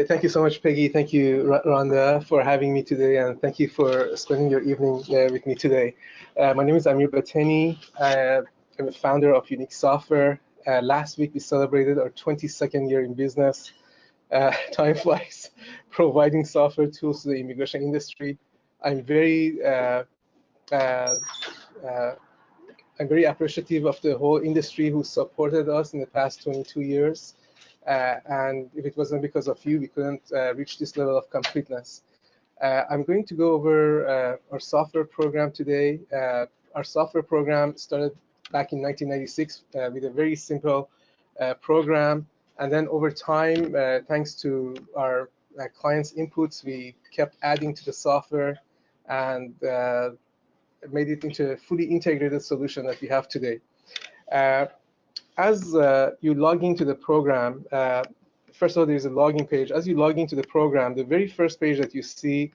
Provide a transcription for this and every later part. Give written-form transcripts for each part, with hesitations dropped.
Thank you so much, Peggy. Thank you, Rhonda, for having me today, and thank you for spending your evening with me today. My name is Amir Bateni. I'm a founder of Unique Software. Last week, we celebrated our 22nd year in business. Time flies, providing software tools to the immigration industry. I'm very appreciative of the whole industry who supported us in the past 22 years. And if it wasn't because of you, we couldn't reach this level of completeness. I'm going to go over our software program today. Our software program started back in 1996 with a very simple program. And then over time, thanks to our clients' inputs, we kept adding to the software and made it into a fully integrated solution that we have today. As you log into the program, first of all, there's a login page. As you log into the program, the very first page that you see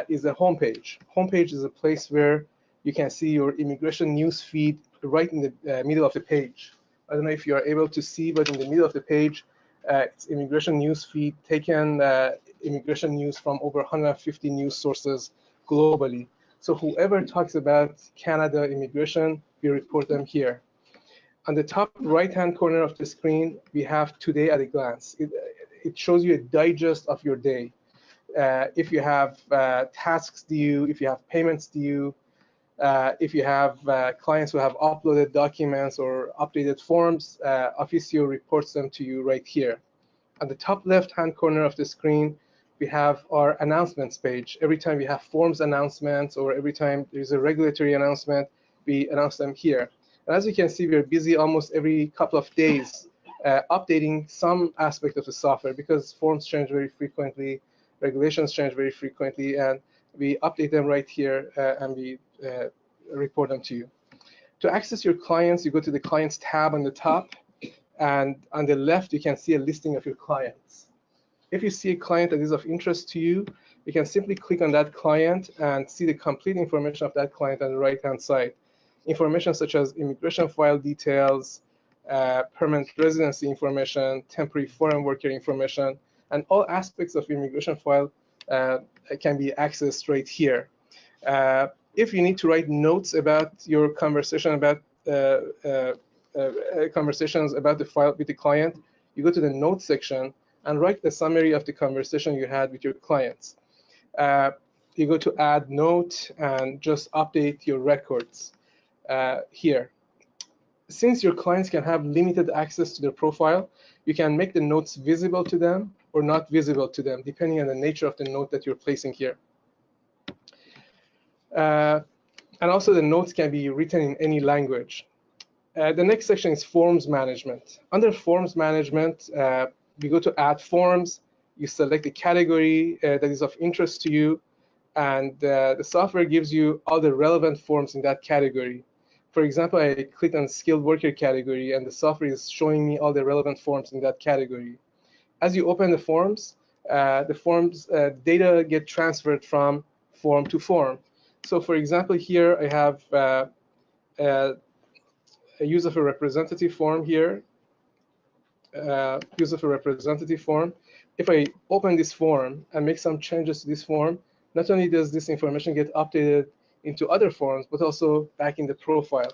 is the home page. Home page is a place where you can see your immigration news feed right in the middle of the page. I don't know if you are able to see, but in the middle of the page, it's immigration news feed, taken immigration news from over 150 news sources globally. So whoever talks about Canada immigration, we report them here. On the top right-hand corner of the screen, we have Today at a Glance. It shows you a digest of your day. If you have tasks due, if you have payments due, if you have clients who have uploaded documents or updated forms, Officio reports them to you right here. On the top left-hand corner of the screen, we have our announcements page. Every time we have forms announcements or every time there's a regulatory announcement, we announce them here. And as you can see, we're busy almost every couple of days updating some aspect of the software because forms change very frequently, regulations change very frequently, and we update them right here and we report them to you. To access your clients, you go to the Clients tab on the top, and on the left, you can see a listing of your clients. If you see a client that is of interest to you, you can simply click on that client and see the complete information of that client on the right-hand side. Information such as immigration file details, permanent residency information, temporary foreign worker information, and all aspects of immigration file can be accessed right here. If you need to write notes about your conversation about conversations about the file with the client, you go to the notes section and write the summary of the conversation you had with your clients. You go to add note and just update your records here. Since your clients can have limited access to their profile, you can make the notes visible to them or not visible to them, depending on the nature of the note that you're placing here. And also the notes can be written in any language. The next section is forms management. Under forms management, you go to add forms, you select the category that is of interest to you, and the software gives you all the relevant forms in that category. For example, I clicked on skilled worker category, and the software is showing me all the relevant forms in that category. As you open the forms data get transferred from form to form. So for example, here I have a use of a representative form here. Use of a representative form. If I open this form and make some changes to this form, not only does this information get updated into other forms, but also back in the profile.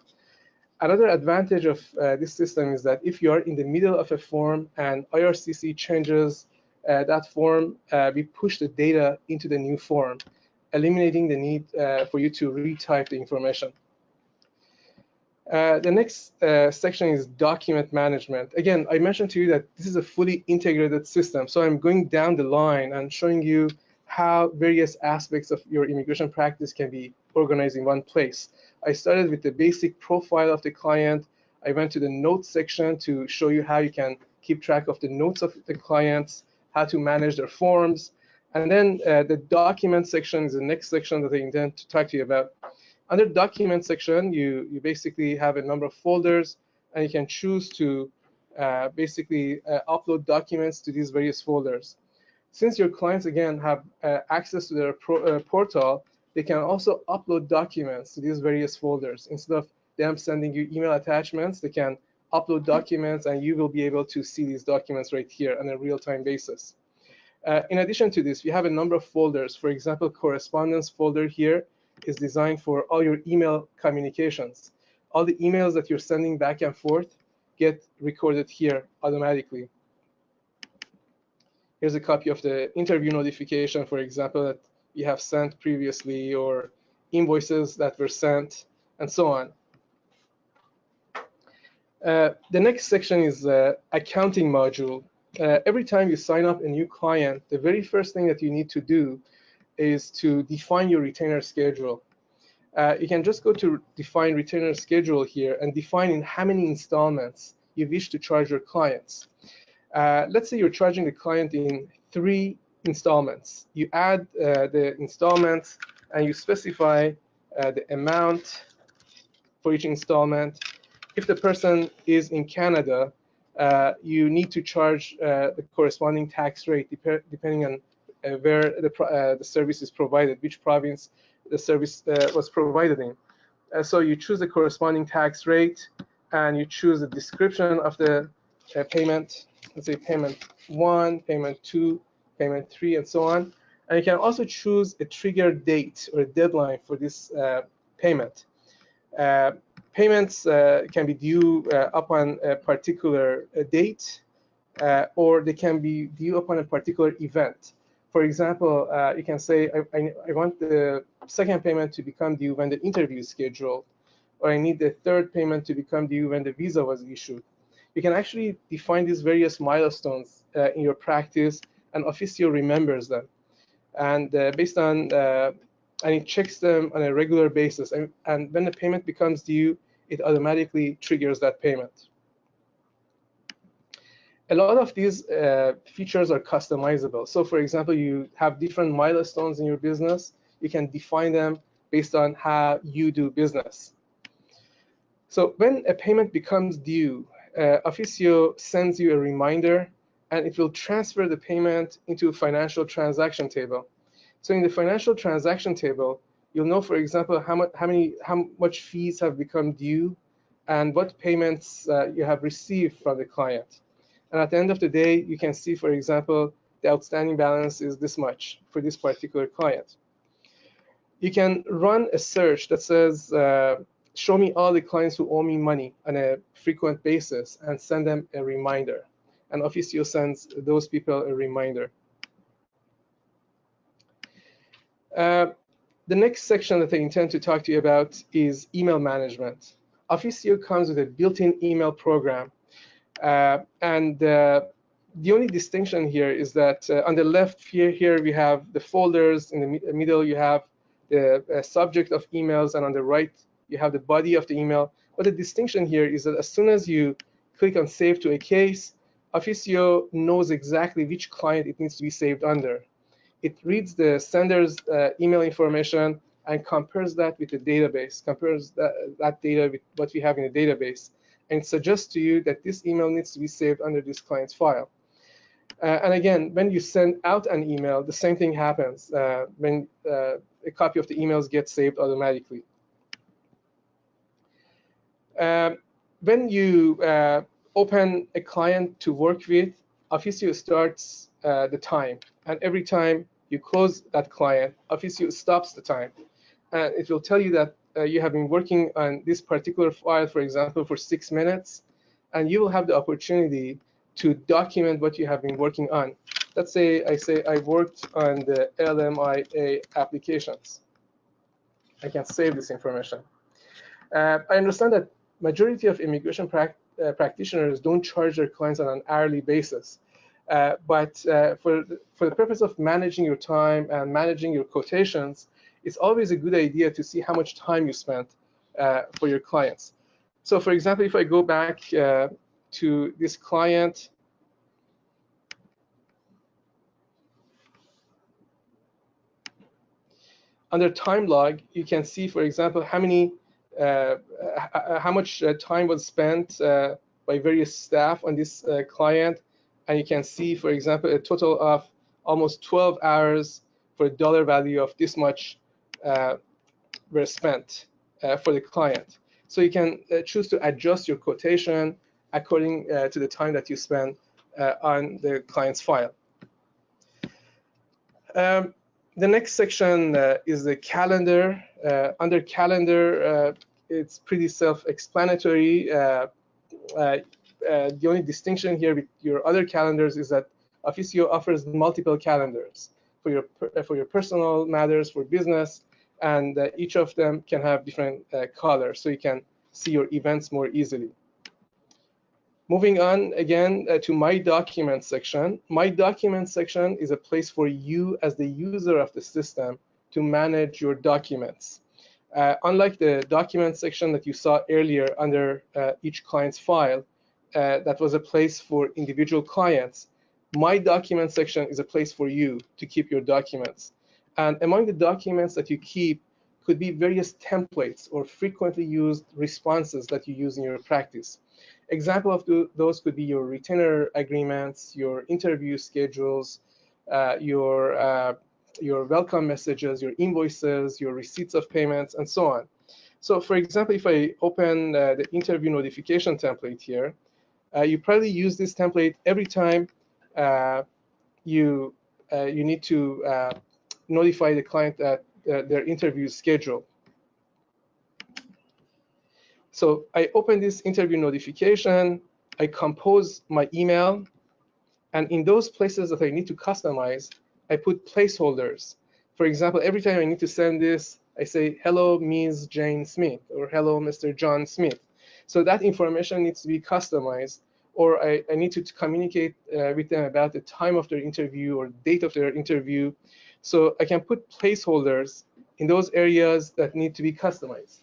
Another advantage of this system is that if you are in the middle of a form and IRCC changes that form, we push the data into the new form, eliminating the need for you to retype the information. The next section is document management. Again, I mentioned to you that this is a fully integrated system. So I'm going down the line and showing you how various aspects of your immigration practice can be organized in one place. I started with the basic profile of the client. I went to the notes section to show you how you can keep track of the notes of the clients, how to manage their forms. And then the document section is the next section that I intend to talk to you about. Under document section, you basically have a number of folders, and you can choose to basically upload documents to these various folders. Since your clients, again, have access to their portal, they can also upload documents to these various folders. Instead of them sending you email attachments, they can upload documents, and you will be able to see these documents right here on a real-time basis. In addition to this, we have a number of folders. For example, correspondence folder here is designed for all your email communications. All the emails that you're sending back and forth get recorded here automatically. Here's a copy of the interview notification, for example, that you have sent previously, or invoices that were sent, and so on. The next section is accounting module. Every time you sign up a new client, the very first thing that you need to do is to define your retainer schedule. You can just go to define retainer schedule here and define in how many installments you wish to charge your clients. Let's say you're charging the client in 3 installments. You add the installments and you specify the amount for each installment. If the person is in Canada, you need to charge the corresponding tax rate depending on where the service is provided, which province the service was provided in. So you choose the corresponding tax rate, and you choose the description of the payment. Let's say payment 1, payment 2, payment 3, and so on. And you can also choose a trigger date or a deadline for this payment. Payments can be due upon a particular date, or they can be due upon a particular event. For example, you can say, I want the second payment to become due when the interview is scheduled, or I need the third payment to become due when the visa was issued. You can actually define these various milestones in your practice, and Officio remembers them. And based on and it checks them on a regular basis. And when the payment becomes due, it automatically triggers that payment. A lot of these features are customizable. So for example, you have different milestones in your business. You can define them based on how you do business. So when a payment becomes due, Officio sends you a reminder, and it will transfer the payment into a financial transaction table. So in the financial transaction table, you'll know, for example, how much fees have become due and what payments you have received from the client. And at the end of the day, you can see, for example, the outstanding balance is this much for this particular client. You can run a search that says, show me all the clients who owe me money on a frequent basis, and send them a reminder. And Officio sends those people a reminder. The next section that I intend to talk to you about is email management. Officio comes with a built-in email program. And the only distinction here is that on the left here we have the folders. In the middle, you have the subject of emails, and on the right, you have the body of the email. But the distinction here is that as soon as you click on Save to a Case, Officio knows exactly which client it needs to be saved under. It reads the sender's email information and compares that with the database, compares that data with what we have in the database, and suggests to you that this email needs to be saved under this client's file. And again, when you send out an email, the same thing happens when a copy of the emails gets saved automatically. When you open a client to work with, Officio starts the time. And every time you close that client, Officio stops the time. And it will tell you that you have been working on this particular file, for example, for 6 minutes, and you will have the opportunity to document what you have been working on. Let's say I worked on the LMIA applications. I can save this information. I understand that majority of immigration practitioners don't charge their clients on an hourly basis. But for the purpose of managing your time and managing your quotations, it's always a good idea to see how much time you spent for your clients. So for example, if I go back to this client, under time log, you can see, for example, how much time was spent by various staff on this client. And you can see, for example, a total of almost 12 hours for a dollar value of this much were spent for the client. So you can choose to adjust your quotation according to the time that you spend on the client's file. The next section is the calendar. Under calendar, it's pretty self-explanatory. The only distinction here with your other calendars is that Officio offers multiple calendars for your personal matters, for business, and each of them can have different colors, so you can see your events more easily. Moving on again to My Documents section. My Documents section is a place for you as the user of the system to manage your documents. Unlike the Documents section that you saw earlier under each client's file, that was a place for individual clients, My Documents section is a place for you to keep your documents. And among the documents that you keep could be various templates or frequently used responses that you use in your practice. Example of those could be your retainer agreements, your interview schedules, your welcome messages, your invoices, your receipts of payments, and so on. So for example, if I open the interview notification template here, you probably use this template every time you need to notify the client that their interview is scheduled. So I open this interview notification, I compose my email, and in those places that I need to customize, I put placeholders. For example, every time I need to send this, I say, hello, Ms. Jane Smith, or hello, Mr. John Smith. So that information needs to be customized, or I need to communicate with them about the time of their interview or date of their interview. So I can put placeholders in those areas that need to be customized.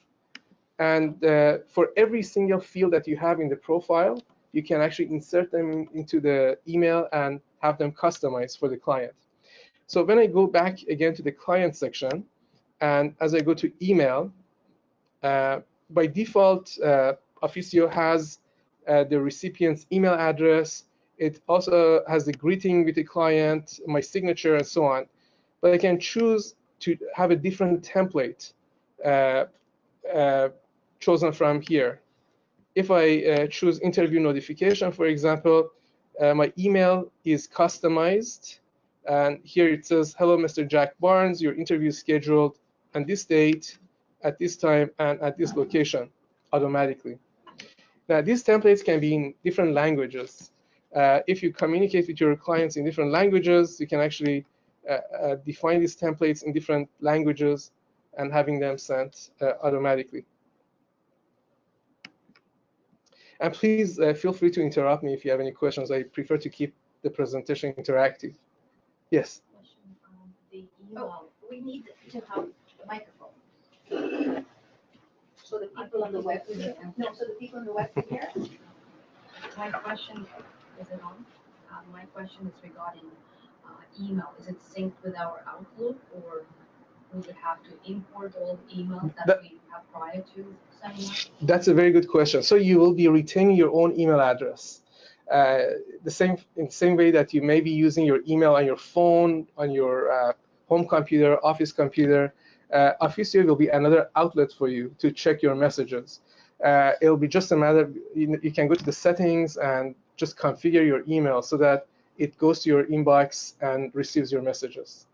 And for every single field that you have in the profile, you can actually insert them into the email and have them customized for the client. So when I go back again to the client section, and as I go to email, by default, Officio has the recipient's email address. It also has the greeting with the client, my signature, and so on. But I can choose to have a different template chosen from here. If I choose interview notification, for example, my email is customized. And here it says, hello, Mr. Jack Barnes, your interview is scheduled on this date, at this time, and at this location automatically. Now, these templates can be in different languages. If you communicate with your clients in different languages, you can actually define these templates in different languages and having them sent automatically. And please feel free to interrupt me if you have any questions. I prefer to keep the presentation interactive. Yes? The email, we need to have a microphone. So the people on the web can hear. No, so the people on the web can hear. My question, is it on? My question is regarding email. Is it synced with our Outlook, or we would have to import all the emails that we have prior to signing up? That's a very good question. So you will be retaining your own email address. In the same way that you may be using your email on your phone, on your home computer, office computer, Officio will be another outlet for you to check your messages. It'll be just a matter of, you can go to the settings and just configure your email so that it goes to your inbox and receives your messages.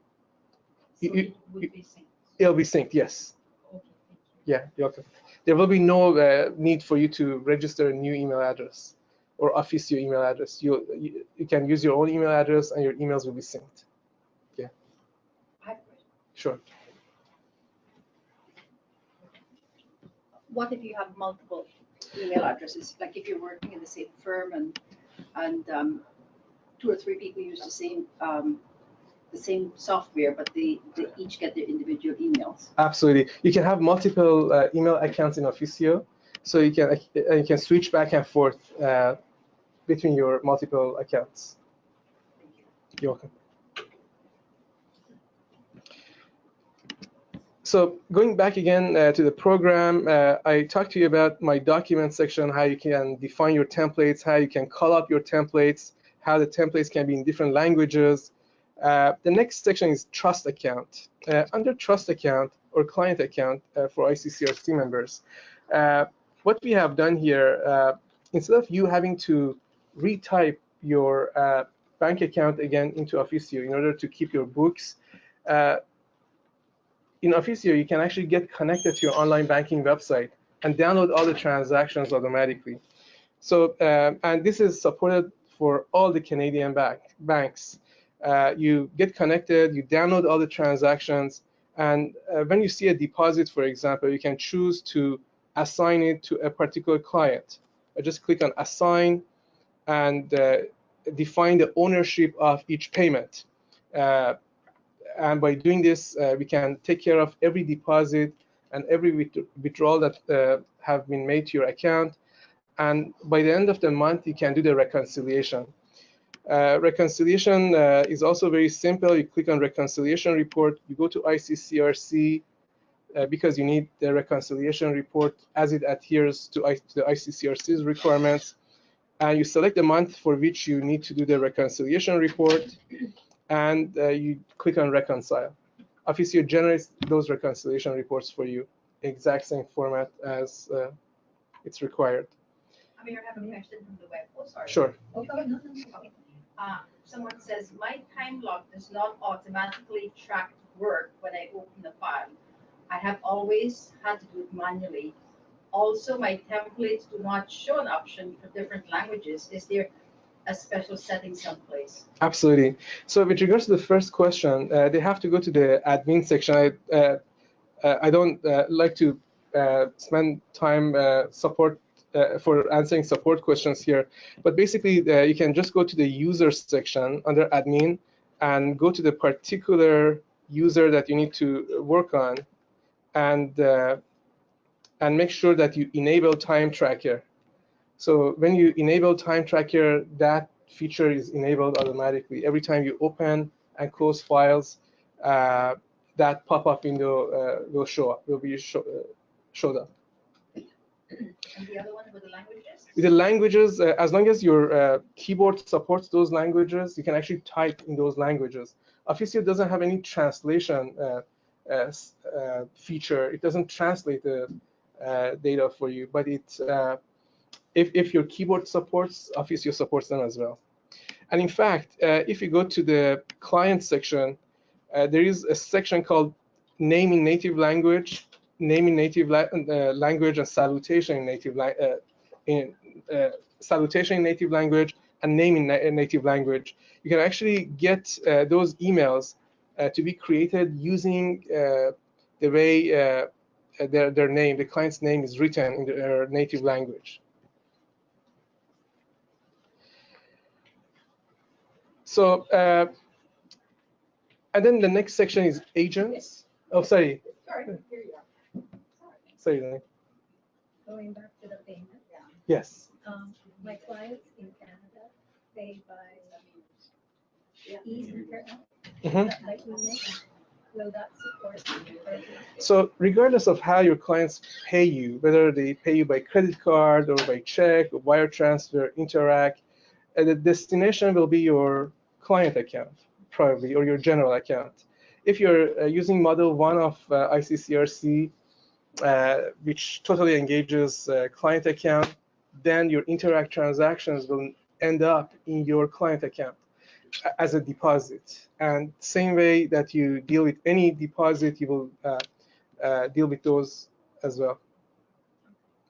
So it would be synced? It'll be synced, yes. Okay, thank you. Yeah, you're welcome. There will be no need for you to register a new email address or Officio email address. You can use your own email address and your emails will be synced. Yeah. I have a question. Sure. What if you have multiple email addresses? Like if you're working in the same firm and 2 or 3 people use the same software, but they each get their individual emails. Absolutely. You can have multiple email accounts in Officio, so you can switch back and forth between your multiple accounts. Thank you. You're welcome. So going back again to the program, I talked to you about my document section, how you can define your templates, how you can call up your templates, how the templates can be in different languages. The next section is trust account. Under trust account or client account for ICCRC members, what we have done here, instead of you having to retype your bank account again into Officio in order to keep your books, In Officio, you can actually get connected to your online banking website and download all the transactions automatically. So, and this is supported for all the Canadian banks. You get connected, you download all the transactions, and when you see a deposit, for example, you can choose to assign it to a particular client. Just click on Assign and define the ownership of each payment. And by doing this, we can take care of every deposit and every withdrawal that have been made to your account. And by the end of the month, you can do the reconciliation. Reconciliation is also very simple. You click on Reconciliation Report. You go to ICCRC because you need the reconciliation report as it adheres to the ICCRC's requirements. And you select the month for which you need to do the reconciliation report, and you click on Reconcile. Officio generates those reconciliation reports for you, exact same format as it's required. Amir, I have a question from the web. Oh, sorry. Sure. Okay. Okay. Someone says, my time lock does not automatically track work when I open the file. I have always had to do it manually. Also, my templates do not show an option for different languages. Is there a special setting someplace? Absolutely. So with regards to the first question, they have to go to the admin section. I don't like to spend time for answering support questions here, but basically you can just go to the user section under admin and go to the particular user that you need to work on, and make sure that you enable time tracker. So when you enable time tracker, that feature is enabled automatically. Every time you open and close files, that pop-up window will be showed up. And the other one with the languages? With the languages, as long as your keyboard supports those languages, you can actually type in those languages. Officio doesn't have any translation feature. It doesn't translate the data for you, but if your keyboard supports, Officio supports them as well. And in fact, if you go to the client section, there is a section called Name in Native Language, Name in Native Language, and Salutation in Native Salutation in Native Language, and Name in Native Language. You can actually get those emails to be created using the way their name, the client's name, is written in their native language. So, and then the next section is agents. Oh, sorry. Sorry, here you are. Sorry. Going back to the payment. Yes. My clients in Canada pay by e-internet. Like email. Will that support? So regardless of how your clients pay you, whether they pay you by credit card or by check or wire transfer, Interact, the destination will be your client account, probably, or your general account. If you're using Model 1 of ICCRC, which totally engages client account, then your Interact transactions will end up in your client account as a deposit. And same way that you deal with any deposit, you will deal with those as well.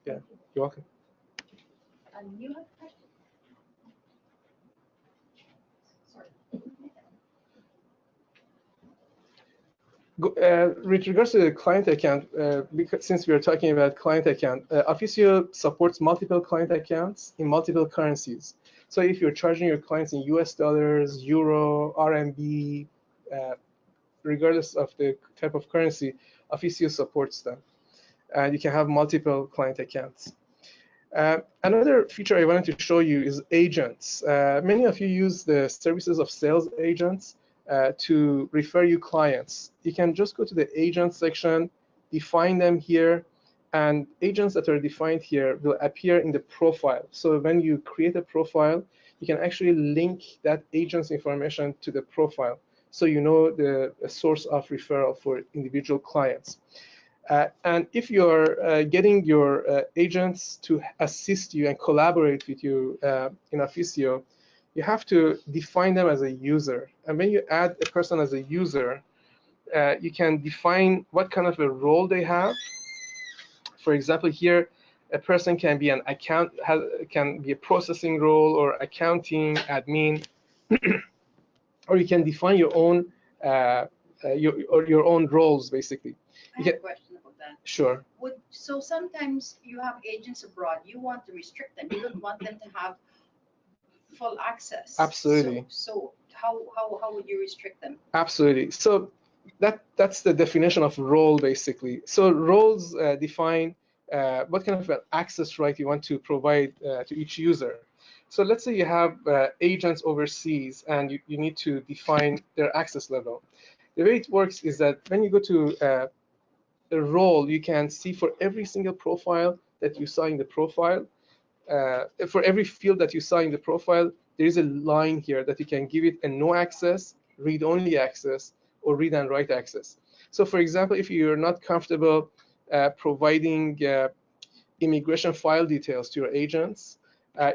Yeah, you're welcome. You have a question? Sorry. With regards to the client account, because since we are talking about client account, Officio supports multiple client accounts in multiple currencies. So if you're charging your clients in US dollars, euro, RMB, regardless of the type of currency, Officio supports them. And you can have multiple client accounts. Another feature I wanted to show you is agents. Many of you use the services of sales agents to refer you clients. You can just go to the agent section, define them here, and agents that are defined here will appear in the profile. So when you create a profile, you can actually link that agent's information to the profile, so you know the source of referral for individual clients. And if you're getting your agents to assist you and collaborate with you in Officio, you have to define them as a user. And when you add a person as a user, you can define what kind of a role they have. For example, here, a person can be can be a processing role or accounting, admin, or you can define your own your own roles basically. I have a question about that. Sure. So sometimes you have agents abroad, you want to restrict them, you don't want them to have full access. Absolutely. So how would you restrict them? Absolutely. So that's the definition of role basically. So roles define what kind of an access right you want to provide to each user. So let's say you have agents overseas and you need to define their access level. The way it works is that when you go to a role, you can see for every single profile that you saw in the profile, for every field that you saw in the profile, there is a line here that you can give it a no access, read-only access, or read and write access. So for example, if you're not comfortable providing immigration file details to your agents,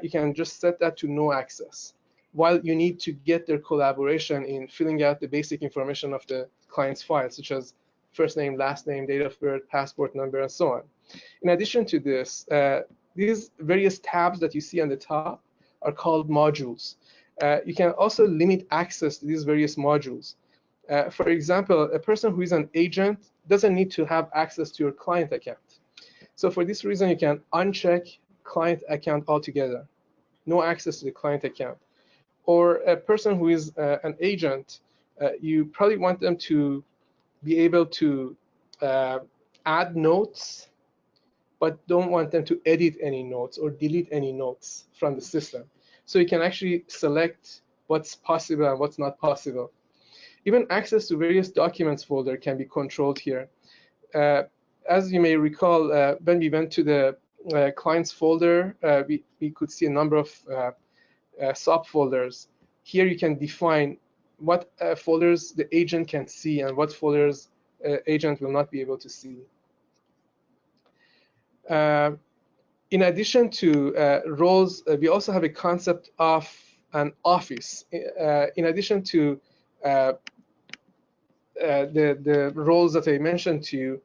you can just set that to no access, while you need to get their collaboration in filling out the basic information of the client's file, such as first name, last name, date of birth, passport number, and so on. In addition to this, these various tabs that you see on the top are called modules. You can also limit access to these various modules. For example, a person who is an agent doesn't need to have access to your client account. So for this reason, you can uncheck client account altogether, no access to the client account. Or a person who is an agent, you probably want them to be able to add notes, but don't want them to edit any notes or delete any notes from the system. So you can actually select what's possible and what's not possible. Even access to various documents folder can be controlled here. As you may recall, when we went to the clients folder, we could see a number of subfolders. Here you can define what folders the agent can see and what folders agent will not be able to see. In addition to roles, we also have a concept of an office. In addition to the roles that I mentioned to you,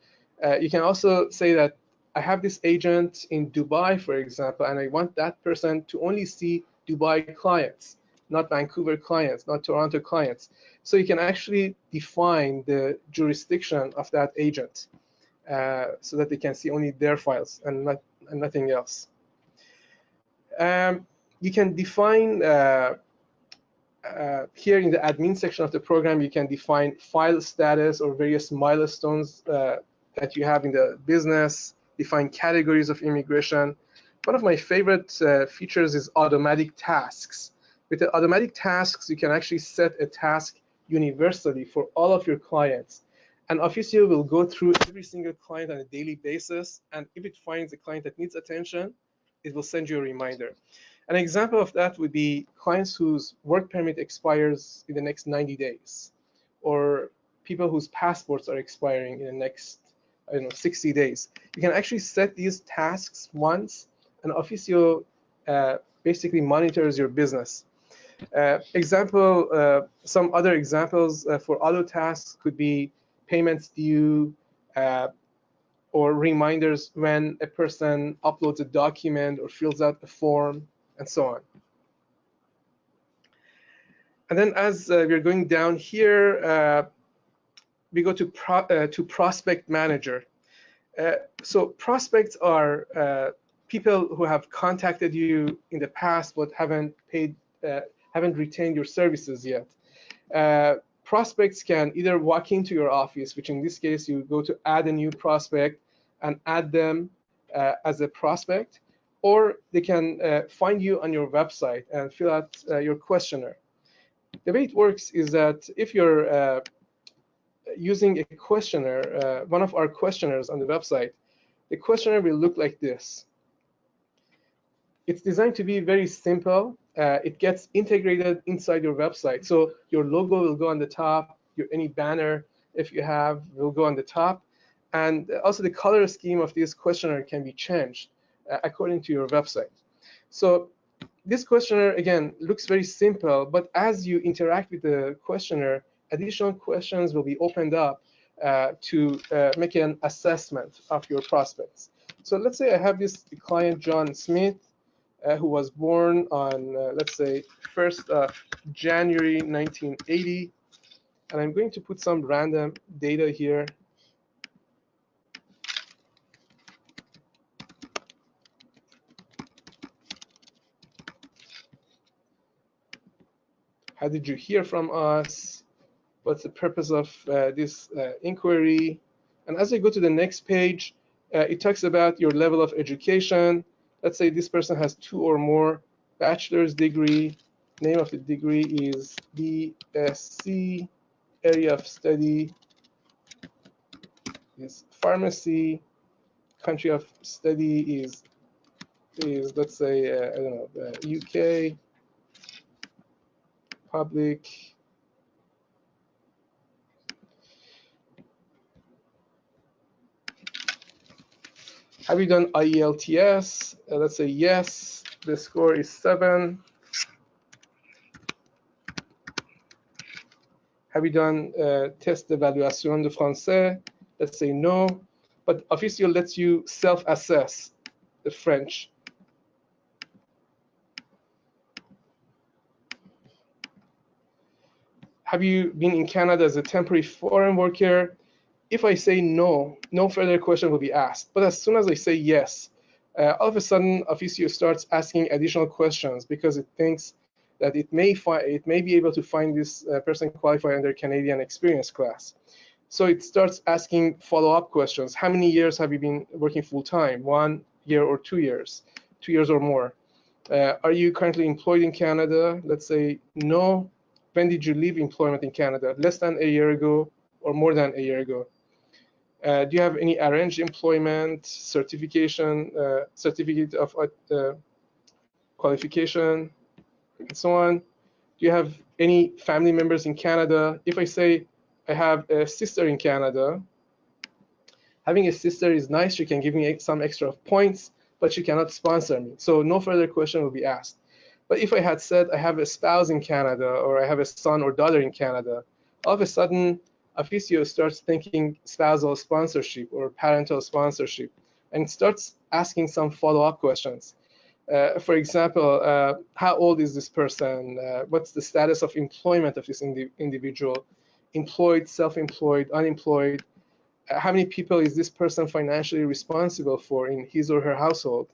you can also say that I have this agent in Dubai, for example, and I want that person to only see Dubai clients, not Vancouver clients, not Toronto clients. So you can actually define the jurisdiction of that agent so that they can see only their files and nothing else. You can define here in the admin section of the program, you can define file status or various milestones that you have in the business, define categories of immigration. One of my favorite features is automatic tasks. With the automatic tasks, you can actually set a task universally for all of your clients. And Officio will go through every single client on a daily basis. And if it finds a client that needs attention, it will send you a reminder. An example of that would be clients whose work permit expires in the next 90 days, or people whose passports are expiring in the next 60 days. You can actually set these tasks once, and Officio basically monitors your business. Some other examples for auto tasks could be payments due, or reminders when a person uploads a document or fills out a form, and so on. And then as we're going down here, we go to Prospect Manager. So prospects are people who have contacted you in the past but haven't retained your services yet. Prospects can either walk into your office, which in this case you go to add a new prospect and add them as a prospect, or they can find you on your website and fill out your questionnaire. The way it works is that if you're using a questionnaire, one of our questionnaires on the website, the questionnaire will look like this. It's designed to be very simple. It gets integrated inside your website. So your logo will go on the top, any banner, if you have, will go on the top. And also the color scheme of this questionnaire can be changed according to your website. So this questionnaire, again, looks very simple, but as you interact with the questionnaire, additional questions will be opened up to make an assessment of your prospects. So let's say I have this client, John Smith, who was born on, let's say, 1st of January 1980. And I'm going to put some random data here. How did you hear from us? What's the purpose of this inquiry? And as I go to the next page, it talks about your level of education. Let's say this person has 2 or more bachelor's degree. Name of the degree is BSc. Area of study is pharmacy. Country of study is let's say, I don't know, UK. Public. Have you done IELTS? Let's say yes. The score is 7. Have you done test d'évaluation de français? Let's say no. But Officio lets you self-assess the French. Have you been in Canada as a temporary foreign worker? If I say no, no further question will be asked. But as soon as I say yes, all of a sudden, Officio starts asking additional questions because it thinks that it may be able to find this person qualified under Canadian experience class. So it starts asking follow-up questions. How many years have you been working full-time? 1 year or 2 years? 2 years or more? Are you currently employed in Canada? Let's say no. When did you leave employment in Canada? Less than a year ago or more than a year ago? Do you have any arranged employment, certification, certificate of qualification, and so on? Do you have any family members in Canada? If I say I have a sister in Canada, having a sister is nice. She can give me some extra points, but she cannot sponsor me. So no further question will be asked. But if I had said I have a spouse in Canada or I have a son or daughter in Canada, all of a sudden, Officio starts thinking spousal sponsorship or parental sponsorship and starts asking some follow-up questions. For example, how old is this person? What's the status of employment of this individual? Employed, self-employed, unemployed? How many people is this person financially responsible for in his or her household?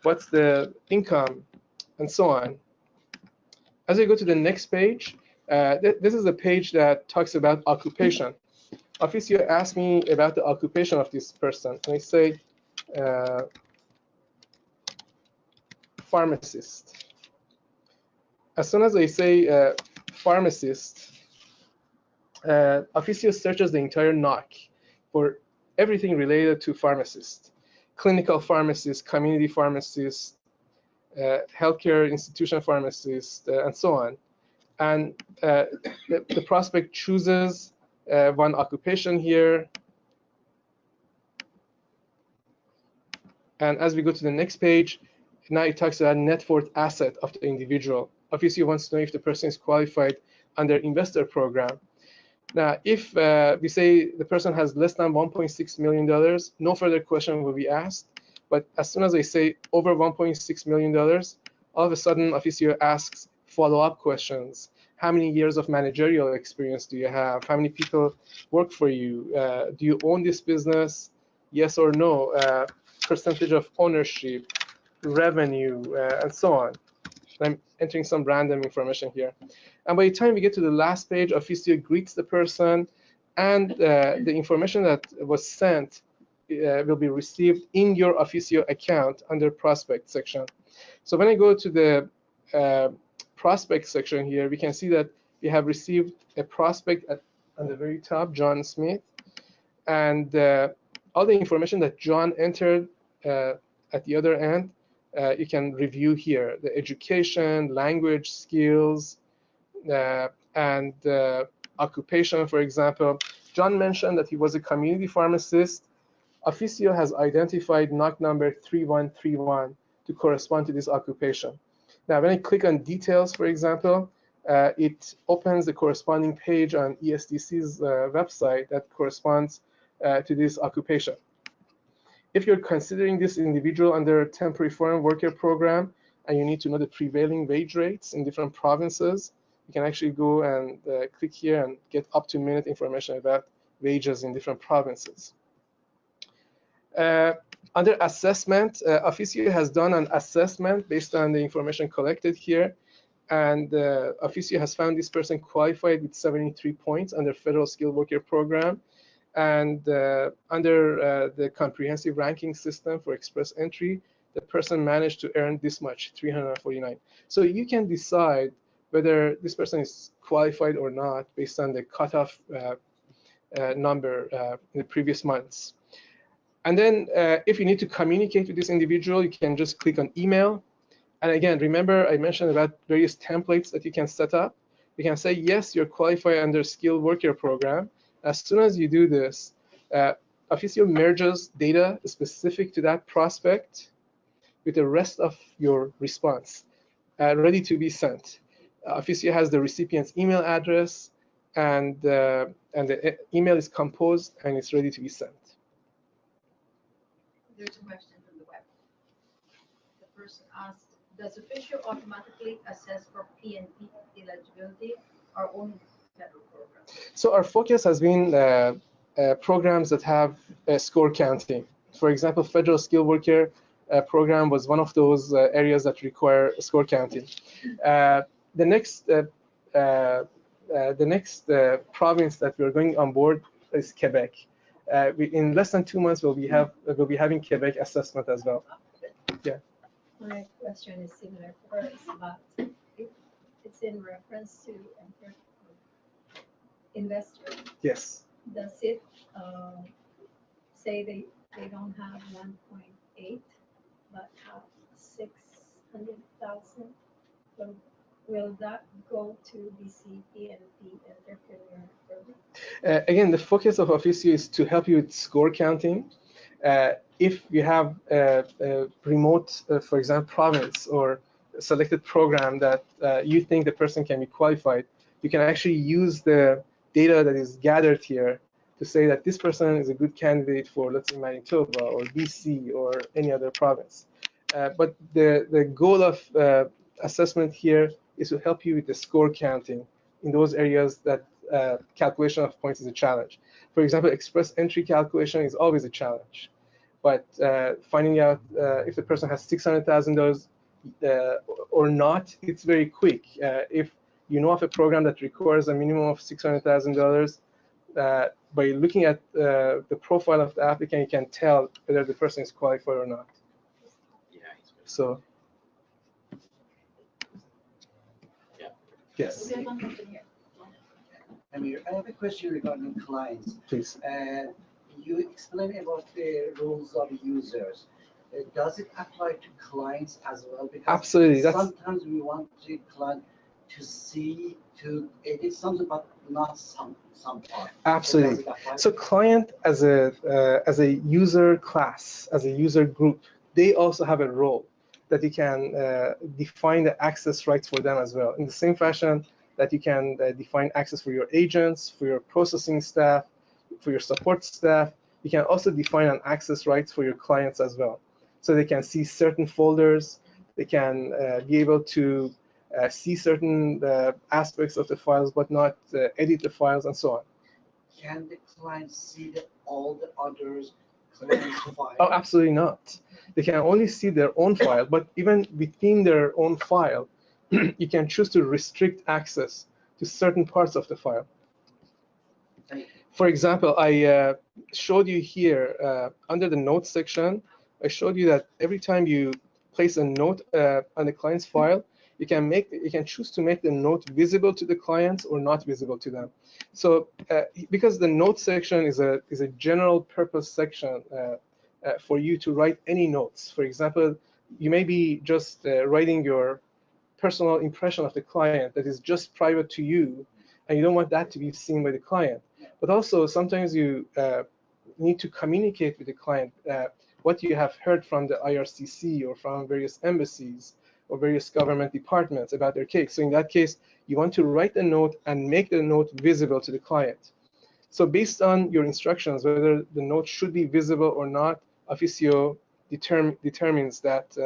What's the income? And so on. As I go to the next page, this is a page that talks about occupation. Officio asked me about the occupation of this person, and I say pharmacist. As soon as I say pharmacist, Officio searches the entire NOC for everything related to pharmacist, clinical pharmacist, community pharmacist, healthcare institution pharmacist, and so on. And the prospect chooses one occupation here. And as we go to the next page, now it talks about net worth asset of the individual. Officio wants to know if the person is qualified under investor program. Now, if we say the person has less than $1.6 million, no further question will be asked. But as soon as I say over $1.6 million, all of a sudden, Officio asks follow-up questions. How many years of managerial experience do you have? How many people work for you? Do you own this business? Yes or no? Percentage of ownership, revenue, and so on. I'm entering some random information here. And by the time we get to the last page, Officio greets the person, and the information that was sent will be received in your Officio account under prospect section. So when I go to the prospect section here, we can see that we have received a prospect on the very top, John Smith, and all the information that John entered at the other end, you can review here: the education, language skills, and occupation. For example, John mentioned that he was a community pharmacist. Officio has identified NOC number 3131 to correspond to this occupation. Now, when I click on details, for example, it opens the corresponding page on ESDC's website that corresponds to this occupation. If you're considering this individual under a temporary foreign worker program and you need to know the prevailing wage rates in different provinces, you can actually go and click here and get up-to-minute information about wages in different provinces. Under assessment, Officio has done an assessment based on the information collected here, and Officio has found this person qualified with 73 points under Federal Skilled Worker Program, and under the comprehensive ranking system for express entry, the person managed to earn this much, 349. So you can decide whether this person is qualified or not based on the cutoff number in the previous months. And then if you need to communicate with this individual, you can just click on email. And again, remember I mentioned about various templates that you can set up. You can say, yes, you're qualified under Skilled Worker Program. As soon as you do this, Officio merges data specific to that prospect with the rest of your response, ready to be sent. Officio has the recipient's email address, and the email is composed and it's ready to be sent. There's a question from the web. The person asked, does Officio automatically assess for PNP eligibility or only federal programs? So our focus has been programs that have score counting. For example, Federal Skilled Worker Program was one of those areas that require score counting. The next province that we're going on board is Quebec. In less than 2 months, we'll be having Quebec assessment as well. Yeah. My question is similar to hers, but it's in reference to investor. Yes. Does it say they don't have 1.8 but have 600,000? So will that go to BCP and the entrepreneur program? Again, the focus of Officio is to help you with score counting. If you have a remote, for example, province or a selected program that you think the person can be qualified, you can actually use the data that is gathered here to say that this person is a good candidate for, let's say, Manitoba or BC or any other province. But the goal of assessment here is to help you with the score counting in those areas that calculation of points is a challenge. For example, express entry calculation is always a challenge. But finding out if the person has $600,000 or not, it's very quick. If you know of a program that requires a minimum of $600,000, by looking at the profile of the applicant, you can tell whether the person is qualified or not. So, yeah. Yes. We have one question here. Amir, I have a question regarding clients. Please. You explained about the rules of users. Does it apply to clients as well? Because Absolutely. Sometimes we want the client to see, to edit something, but not some part. Absolutely. So client as a user class, as a user group, they also have a role that you can define the access rights for them as well. In the same fashion that you can define access for your agents, for your processing staff, for your support staff, you can also define an access rights for your clients as well. So they can see certain folders, they can be able to see certain aspects of the files, but not edit the files and so on. Can the client see all the others clients' files? Oh, absolutely not. They can only see their own file, but even within their own file, you can choose to restrict access to certain parts of the file. For example, I showed you here under the notes section, I showed you that every time you place a note on the client's file, you can choose to make the note visible to the clients or not visible to them. So because the note section is a general purpose section for you to write any notes. For example, you may be just writing your personal impression of the client that is just private to you, and you don't want that to be seen by the client. But also sometimes you need to communicate with the client what you have heard from the IRCC or from various embassies or various government departments about their case. So in that case, you want to write a note and make the note visible to the client. So based on your instructions, whether the note should be visible or not, Officio determines that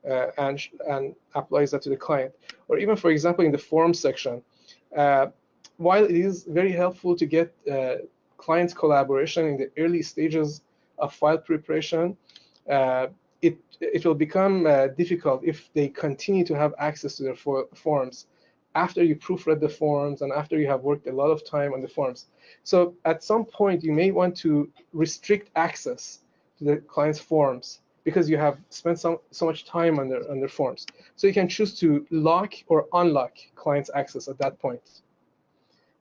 and applies that to the client. Or even, for example, in the forms section, while it is very helpful to get clients' collaboration in the early stages of file preparation, it will become difficult if they continue to have access to their forms after you proofread the forms and after you have worked a lot of time on the forms. So at some point, you may want to restrict access to the client's forms because you have spent so much time on their forms. So you can choose to lock or unlock client's access at that point.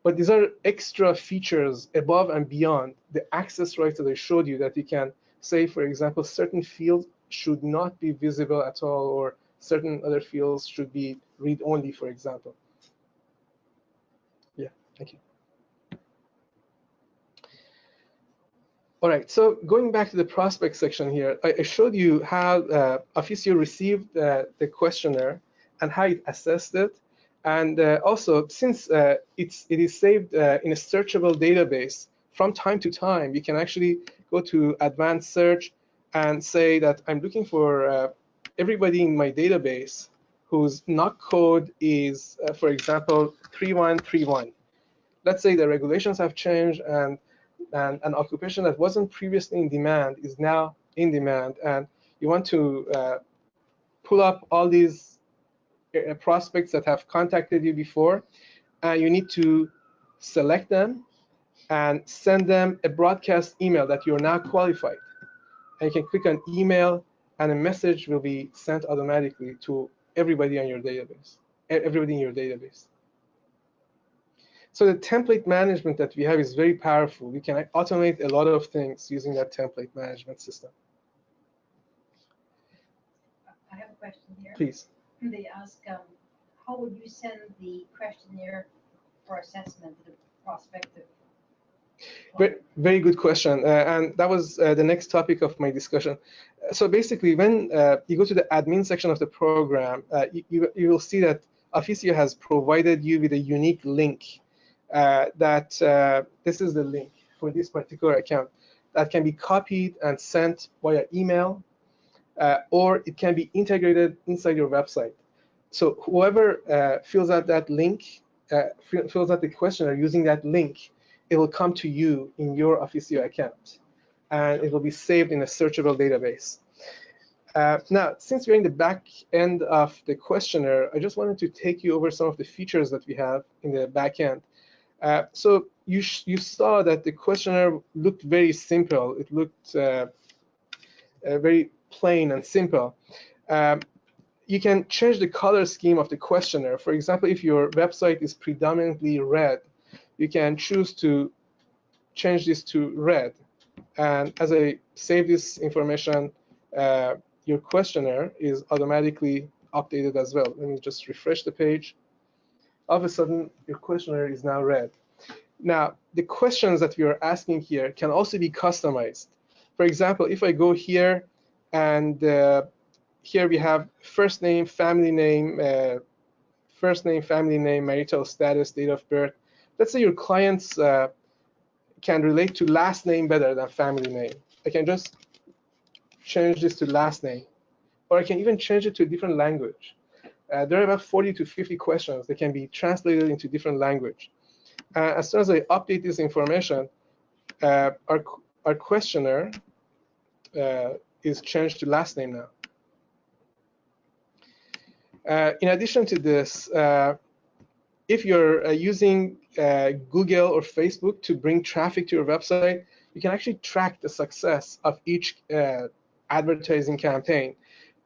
But these are extra features above and beyond the access rights that I showed you, that you can say, for example, certain fields should not be visible at all, or certain other fields should be read-only, for example. Yeah, thank you. All right, so going back to the prospect section here, I showed you how Officio received the questionnaire and how it assessed it. And also, since it is saved in a searchable database, from time to time, you can actually go to advanced search and say that I'm looking for everybody in my database whose NOC code is, for example, 3131. Let's say the regulations have changed and an occupation that wasn't previously in demand is now in demand, and you want to pull up all these prospects that have contacted you before, and you need to select them and send them a broadcast email that you're now qualified. And you can click on email, and a message will be sent automatically to everybody on your database, everybody in your database. So the template management that we have is very powerful. We can automate a lot of things using that template management system. I have a question here. Please. They ask, how would you send the questionnaire for assessment to the prospective? Very good question, and that was the next topic of my discussion. So basically, when you go to the admin section of the program, you will see that Officio has provided you with a unique link that this is the link for this particular account that can be copied and sent via email, or it can be integrated inside your website. So whoever fills out that link, fills out the questionnaire using that link, it will come to you in your Officio account, and it will be saved in a searchable database. Now, since we're in the back end of the questionnaire, I just wanted to take you over some of the features that we have in the back end. So you saw that the questionnaire looked very simple. It looked very plain and simple. You can change the color scheme of the questionnaire. For example, if your website is predominantly red, you can choose to change this to red. And as I save this information, your questionnaire is automatically updated as well. Let me just refresh the page. All of a sudden, your questionnaire is now red. Now, the questions that we are asking here can also be customized. For example, if I go here and here we have first name, family name, marital status, date of birth. Let's say your clients can relate to last name better than family name. I can just change this to last name, or I can even change it to a different language. There are about 40 to 50 questions that can be translated into different language. As soon as I update this information, our questionnaire is changed to last name now. In addition to this, if you're using Google or Facebook to bring traffic to your website, you can actually track the success of each advertising campaign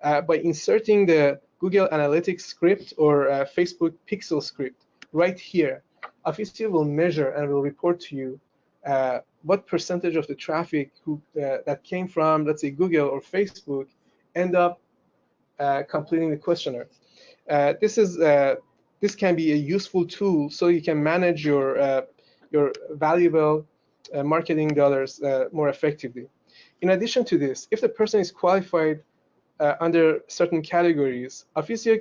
by inserting the Google Analytics script or Facebook Pixel script right here. Officio will measure and will report to you what percentage of the traffic that came from, let's say, Google or Facebook, end up completing the questionnaire. This can be a useful tool so you can manage your valuable marketing dollars more effectively. In addition to this, if the person is qualified under certain categories, Officio you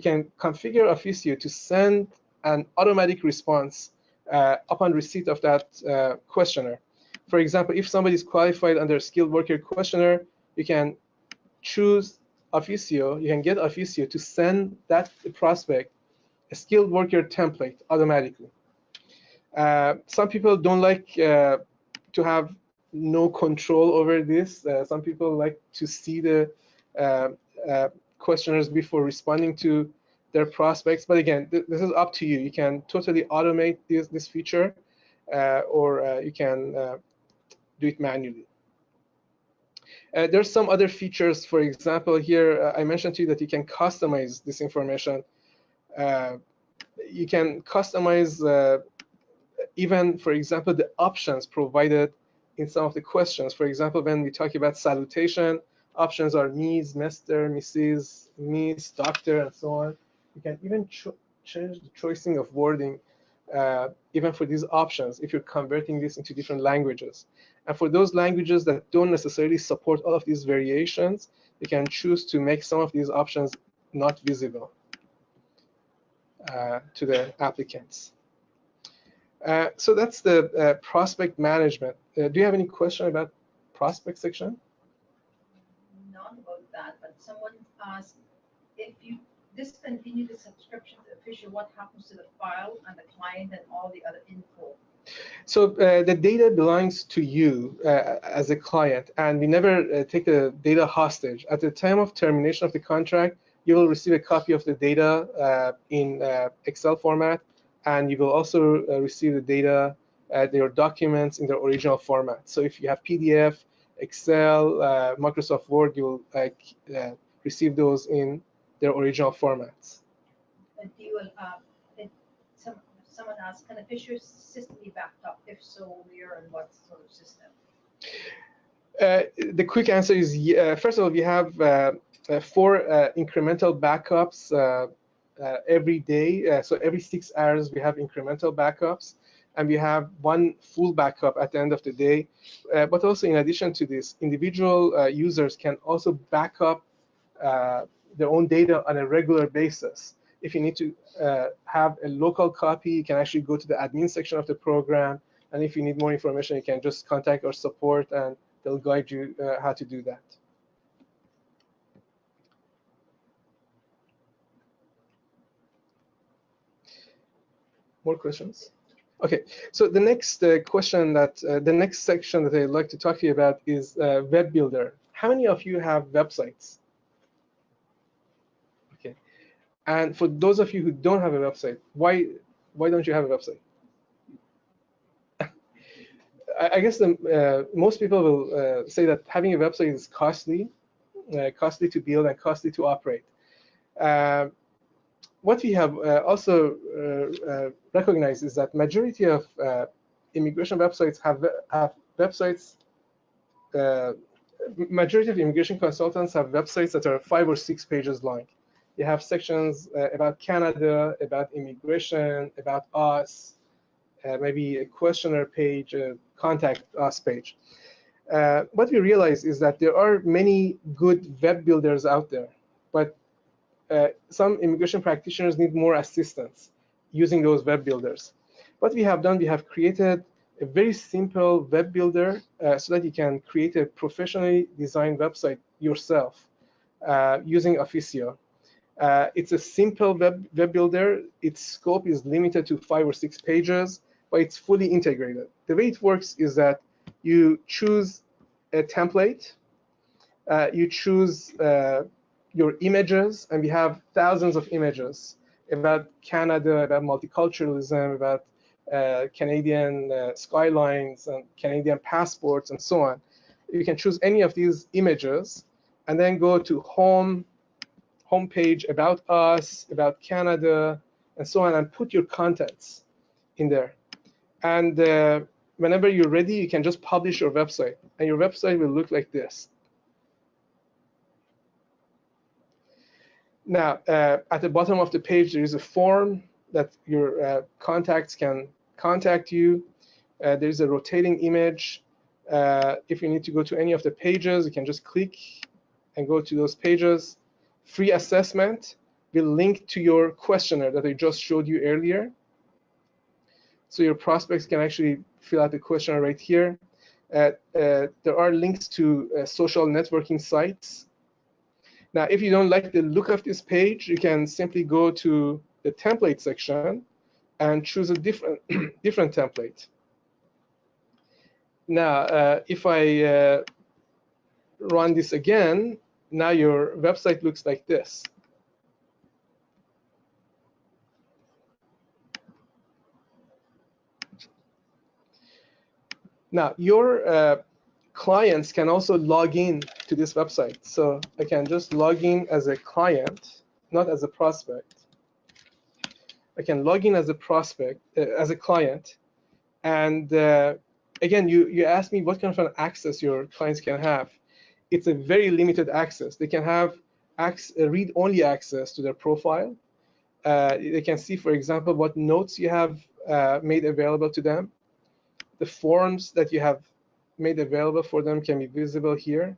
can configure Officio to send an automatic response upon receipt of that questionnaire. For example, if somebody is qualified under skilled worker questionnaire, you can choose Officio, you can get Officio to send that prospect a skilled worker template automatically. Some people don't like to have no control over this. Some people like to see the questionnaires before responding to their prospects. But again, this is up to you. You can totally automate this feature, or you can do it manually. There's some other features. For example, here I mentioned to you that you can customize this information. You can customize even, for example, the options provided in some of the questions. For example, when we talk about salutation, options are Ms., Mr., Mrs., Miss, Doctor, and so on. You can even change the choosing of wording even for these options if you're converting this into different languages. And for those languages that don't necessarily support all of these variations, you can choose to make some of these options not visible to the applicants. So that's the prospect management. Do you have any question about prospect section? Not about that, but someone asked, if you discontinue the subscription to Officio, what happens to the file and the client and all the other info? So the data belongs to you as a client, and we never take the data hostage. At the time of termination of the contract, you will receive a copy of the data in Excel format, and you will also receive the data, your documents in their original format. So if you have PDF, Excel, Microsoft Word, you will receive those in their original formats. And do you, someone asked, can Officio system be backed up? If so, where and what sort of system? The quick answer is, first of all, we have 4 incremental backups every day. So every 6 hours, we have incremental backups, and we have 1 full backup at the end of the day. But also, in addition to this, individual users can also back up their own data on a regular basis. If you need to have a local copy, you can actually go to the admin section of the program. And if you need more information, you can just contact our support, and they'll guide you how to do that. More questions? Okay, so the next question that, the next section that I'd like to talk to you about is Web Builder. How many of you have websites? Okay, and for those of you who don't have a website, why don't you have a website? I guess most people will say that having a website is costly to build and costly to operate. What we have also recognized is that majority of immigration websites have websites. Majority of immigration consultants have websites that are 5 or 6 pages long. You have sections about Canada, about immigration, about us, maybe a questionnaire page, a contact us page. What we realize is that there are many good web builders out there, but some immigration practitioners need more assistance using those web builders. What we have done, we have created a very simple web builder so that you can create a professionally designed website yourself using Officio. It's a simple web builder. Its scope is limited to 5 or 6 pages, but it's fully integrated. The way it works is that you choose a template, you choose your images, and we have thousands of images about Canada, about multiculturalism, about Canadian skylines and Canadian passports and so on. You can choose any of these images and then go to homepage, about us, about Canada, and so on, and put your contents in there. And whenever you're ready, you can just publish your website, and your website will look like this. Now, at the bottom of the page, there is a form that your contacts can contact you. There is a rotating image. If you need to go to any of the pages, you can just click and go to those pages. Free assessment will link to your questionnaire that I just showed you earlier. So your prospects can actually fill out the questionnaire right here. There are links to social networking sites. Now, if you don't like the look of this page, you can simply go to the template section and choose a different different template. Now, if I run this again, now your website looks like this. Now, your clients can also log in to this website. So I can just log in as a client, not as a prospect. I can log in as a prospect, as a client. And again, you asked me what kind of an access your clients can have. It's a very limited access. They can have read-only access to their profile. They can see, for example, what notes you have made available to them. The forms that you have made available for them can be visible here.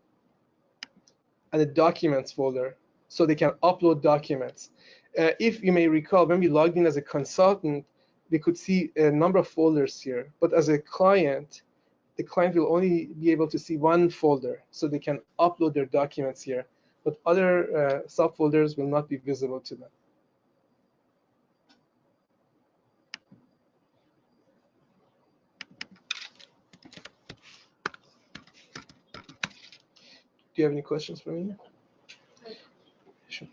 And the documents folder, so they can upload documents. If you may recall, when we logged in as a consultant, we could see a number of folders here. But as a client, the client will only be able to see one folder, so they can upload their documents here. But other subfolders will not be visible to them. Do you have any questions for me? Sure.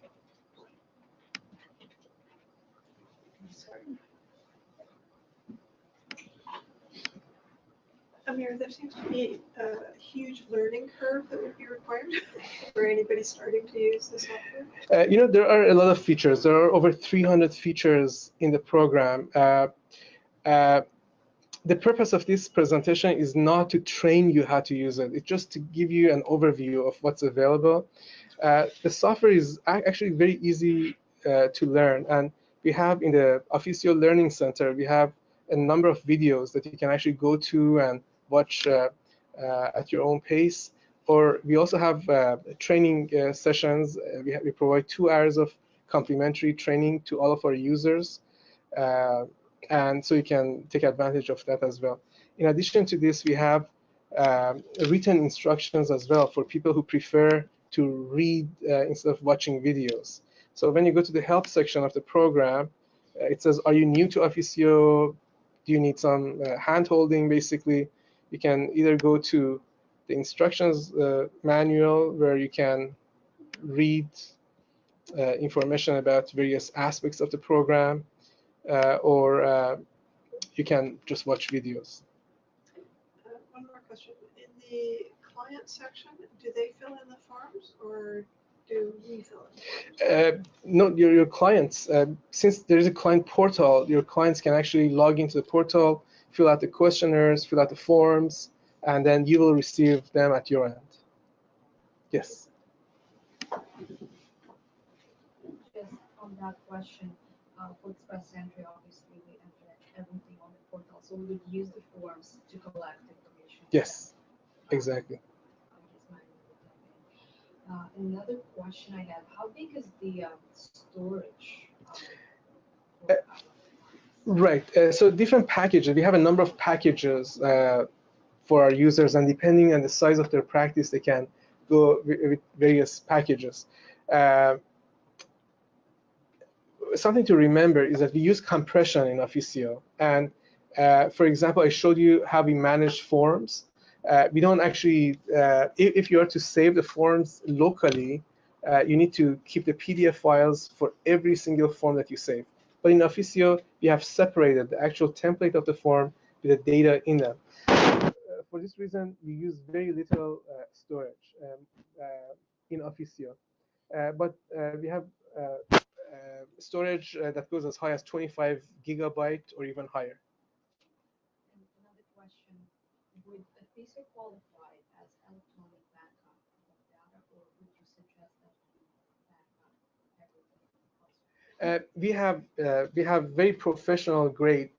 Amir, there seems to be a huge learning curve that would be required for anybody starting to use the software. You know, there are a lot of features. There are over 300 features in the program. The purpose of this presentation is not to train you how to use it. It's just to give you an overview of what's available. The software is actually very easy to learn. And we have in the Officio Learning Center, we have a number of videos that you can actually go to and watch at your own pace. Or we also have training sessions. We provide 2 hours of complimentary training to all of our users. And so you can take advantage of that as well. In addition to this, we have written instructions as well for people who prefer to read instead of watching videos. So when you go to the help section of the program, it says, are you new to Officio? Do you need some hand-holding, basically? You can either go to the instructions manual, where you can read information about various aspects of the program, or you can just watch videos. One more question. In the client section, do they fill in the forms, or do we fill in? No, your clients, since there is a client portal, your clients can actually log into the portal, fill out the questionnaires, fill out the forms, and then you will receive them at your end. Yes? Just on that question, for Express Entry, obviously we enter everything on the portal, so we would use the forms to collect information. Yes, exactly. Another question I have, how big is the storage? Right, so different packages. We have a number of packages for our users, and depending on the size of their practice, they can go with various packages. Something to remember is that we use compression in Officio. And for example, I showed you how we manage forms. We don't actually, if you are to save the forms locally, you need to keep the PDF files for every single form that you save. But in Officio, we have separated the actual template of the form with the data in them. For this reason, we use very little storage in Officio. But we have storage that goes as high as 25 gigabyte or even higher. And another question, would Officio qualify as electronic backup of data, or would you suggest that we back up everything? We have very professional grade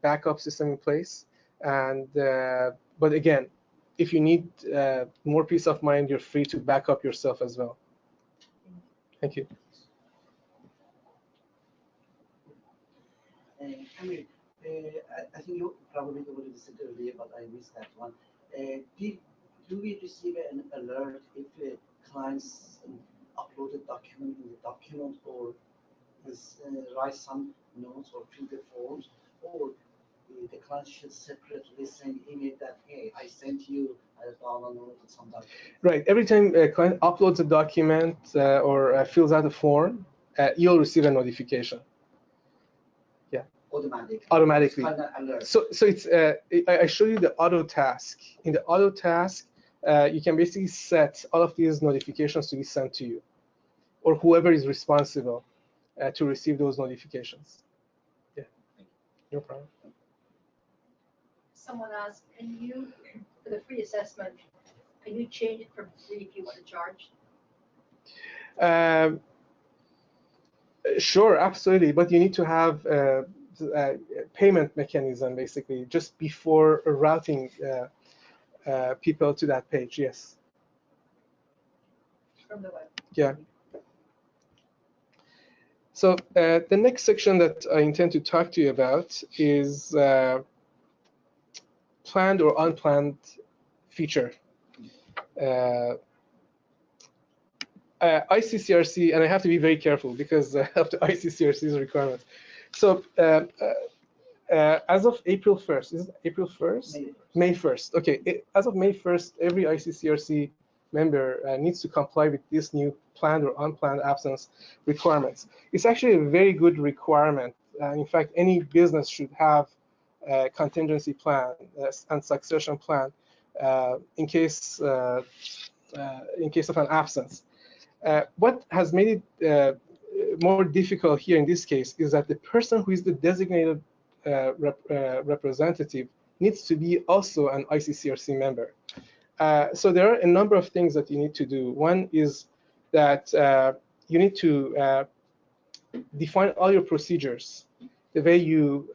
backup system in place, and but again, if you need more peace of mind, you're free to back up yourself as well. Thank you. Amir, I think you probably already said earlier, but I missed that one. Do we receive an alert if clients upload a document in the document or write some notes or fill the forms, or the client should separately send email that, hey, I sent you a download some document? Right. Every time a client uploads a document or fills out a form, you'll receive a notification. Yeah. Automatically. Kind of alert. So it's I showed you the auto task. In the auto task, you can basically set all of these notifications to be sent to you, or whoever is responsible to receive those notifications. Yeah. No problem. Someone asked, can you, for the free assessment, can you change it from free if you want to charge? Sure, absolutely, but you need to have a payment mechanism basically just before routing people to that page. Yes. From the web. Yeah. So the next section that I intend to talk to you about is planned or unplanned feature. ICCRC, and I have to be very careful because of the ICCRC's requirements. So as of April 1st, is it April 1st? May 1st. Okay, as of May 1st, every ICCRC member needs to comply with this new planned or unplanned absence requirements. It's actually a very good requirement. In fact, any business should have a contingency plan and succession plan in case of an absence. What has made it more difficult here in this case is that the person who is the designated representative needs to be also an ICCRC member. So there are a number of things that you need to do. One is that you need to define all your procedures, the way you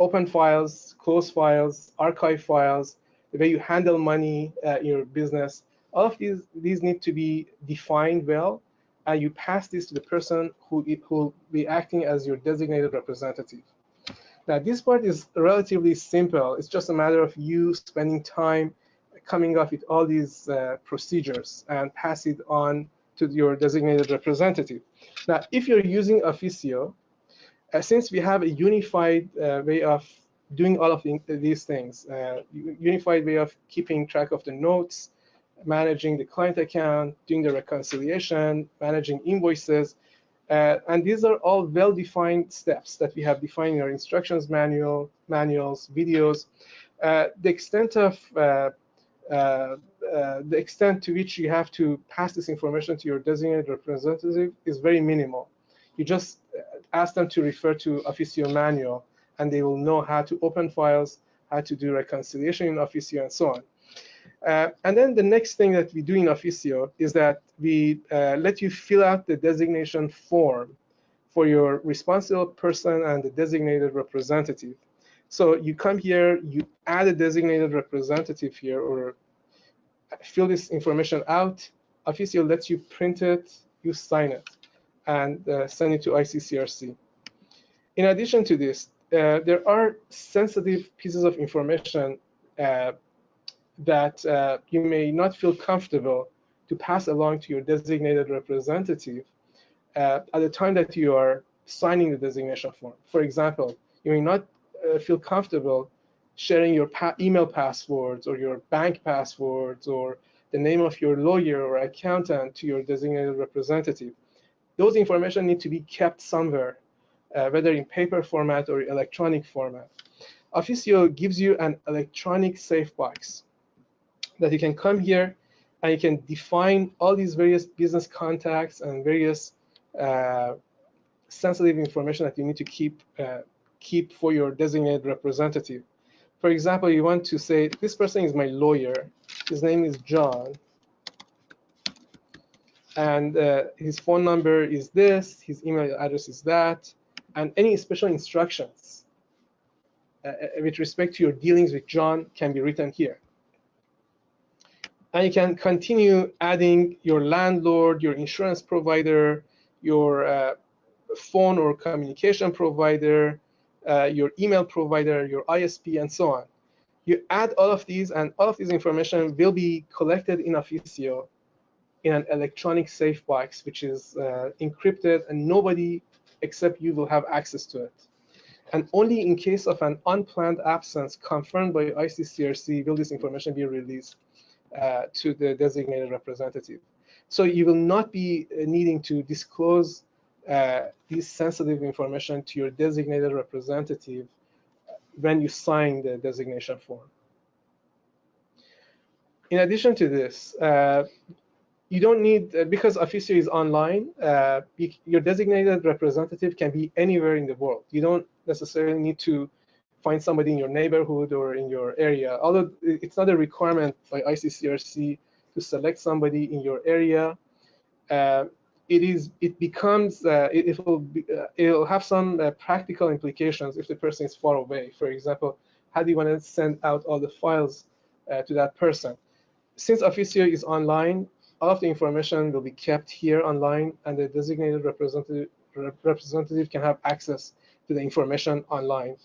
open files, close files, archive files, the way you handle money in your business. All of these need to be defined well, and you pass this to the person who will be acting as your designated representative. Now, this part is relatively simple. It's just a matter of you spending time coming up with all these procedures and pass it on to your designated representative. Now, if you're using Officio, since we have a unified way of doing all of these things, unified way of keeping track of the notes, managing the client account, doing the reconciliation, managing invoices, and these are all well-defined steps that we have defined in our instructions manuals, videos. The extent to which you have to pass this information to your designated representative is very minimal. You just ask them to refer to Officio manual, and they will know how to open files, how to do reconciliation in Officio, and so on. And then the next thing that we do in Officio is that we let you fill out the designation form for your responsible person and the designated representative. So you come here, you add a designated representative here, or fill this information out. Officio lets you print it, you sign it, and send it to ICCRC. In addition to this, there are sensitive pieces of information that you may not feel comfortable to pass along to your designated representative at the time that you are signing the designation form. For example, you may not feel comfortable sharing your email passwords or your bank passwords or the name of your lawyer or accountant to your designated representative. Those information need to be kept somewhere, whether in paper format or electronic format. Officio gives you an electronic safe box that you can come here and you can define all these various business contacts and various sensitive information that you need to keep for your designated representative. For example, you want to say, this person is my lawyer. His name is John. And his phone number is this. His email address is that. And any special instructions with respect to your dealings with John can be written here. And you can continue adding your landlord, your insurance provider, your phone or communication provider, your email provider, your ISP, and so on. You add all of these, and all of this information will be collected in Officio in an electronic safe box, which is encrypted, and nobody except you will have access to it. And only in case of an unplanned absence confirmed by ICCRC will this information be released to the designated representative. So you will not be needing to disclose this sensitive information to your designated representative when you sign the designation form. In addition to this, you don't need, because Officio is online, your designated representative can be anywhere in the world. You don't necessarily need to find somebody in your neighborhood or in your area, although it's not a requirement by ICCRC to select somebody in your area. It'll have some practical implications if the person is far away. For example, how do you want to send out all the files to that person? Since Officio is online, all of the information will be kept here online, and the designated representative can have access to the information online.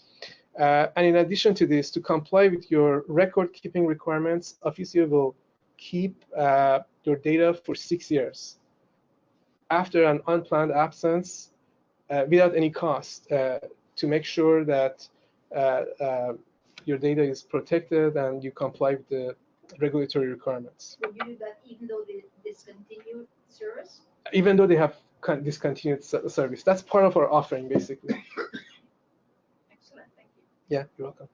And in addition to this, to comply with your record-keeping requirements, Officio will keep your data for 6 years. After an unplanned absence, without any cost, to make sure that your data is protected and you comply with the regulatory requirements. Will you do that even though they discontinued service? Even though they have discontinued service. That's part of our offering, basically. Excellent, thank you. Yeah, you're welcome.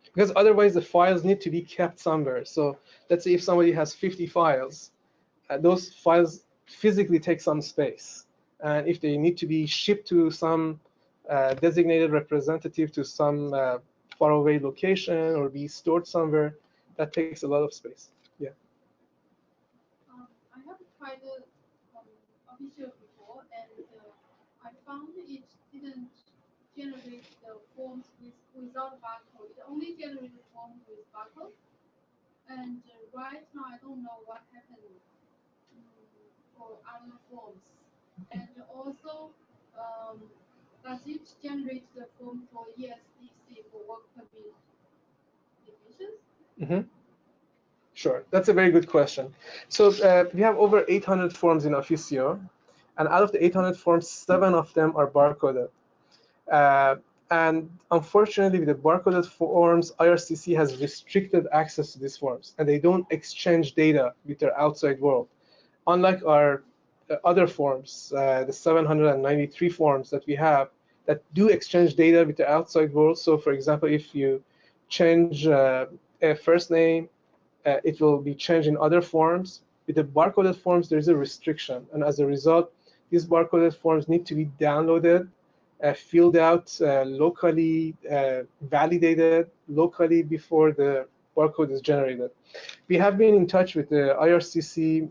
Because otherwise, the files need to be kept somewhere. So let's say if somebody has 50 files, those files physically take some space. And if they need to be shipped to some designated representative to some faraway location or be stored somewhere, that takes a lot of space. Yeah. I have tried Officio before, and I found it didn't generate the forms without barcode. It only generated forms with barcode. And right now, I don't know what happened for other forms. And also, does it generate the form for ESDC for work permit applications? Mm-hmm. Sure, that's a very good question. So we have over 800 forms in Officio, and out of the 800 forms, 7 of them are barcoded. And unfortunately, with the barcoded forms, IRCC has restricted access to these forms, and they don't exchange data with their outside world. Unlike our other forms, the 793 forms that we have that do exchange data with the outside world. So for example, if you change a first name, it will be changed in other forms. With the barcoded forms, there's a restriction. And as a result, these barcoded forms need to be downloaded, filled out locally, validated locally before the barcode is generated. We have been in touch with the IRCC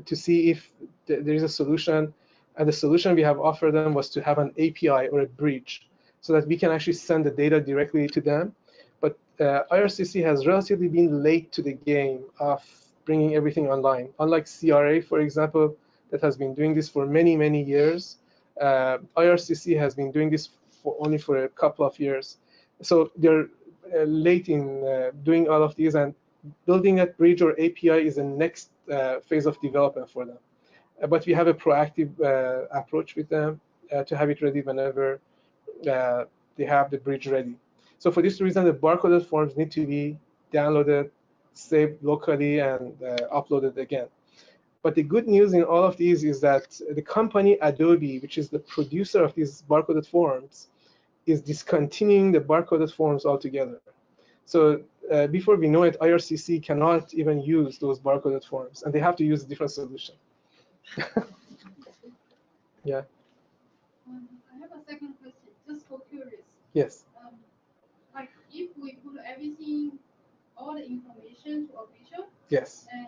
to see if there is a solution. And the solution we have offered them was to have an API or a bridge so that we can actually send the data directly to them. But IRCC has relatively been late to the game of bringing everything online. Unlike CRA, for example, that has been doing this for many, many years, IRCC has been doing this only for a couple of years. So they're late in doing all of these, and building that bridge or API is the next phase of development for them. But we have a proactive approach with them to have it ready whenever they have the bridge ready. So for this reason, the barcoded forms need to be downloaded, saved locally, and uploaded again. But the good news in all of these is that the company Adobe, which is the producer of these barcoded forms, is discontinuing the barcoded forms altogether. So before we know it, IRCC cannot even use those barcoded forms, and they have to use a different solution. Yeah. I have a second question, just for curious. Yes. Like if we put everything, all the information to Officio, Yes. and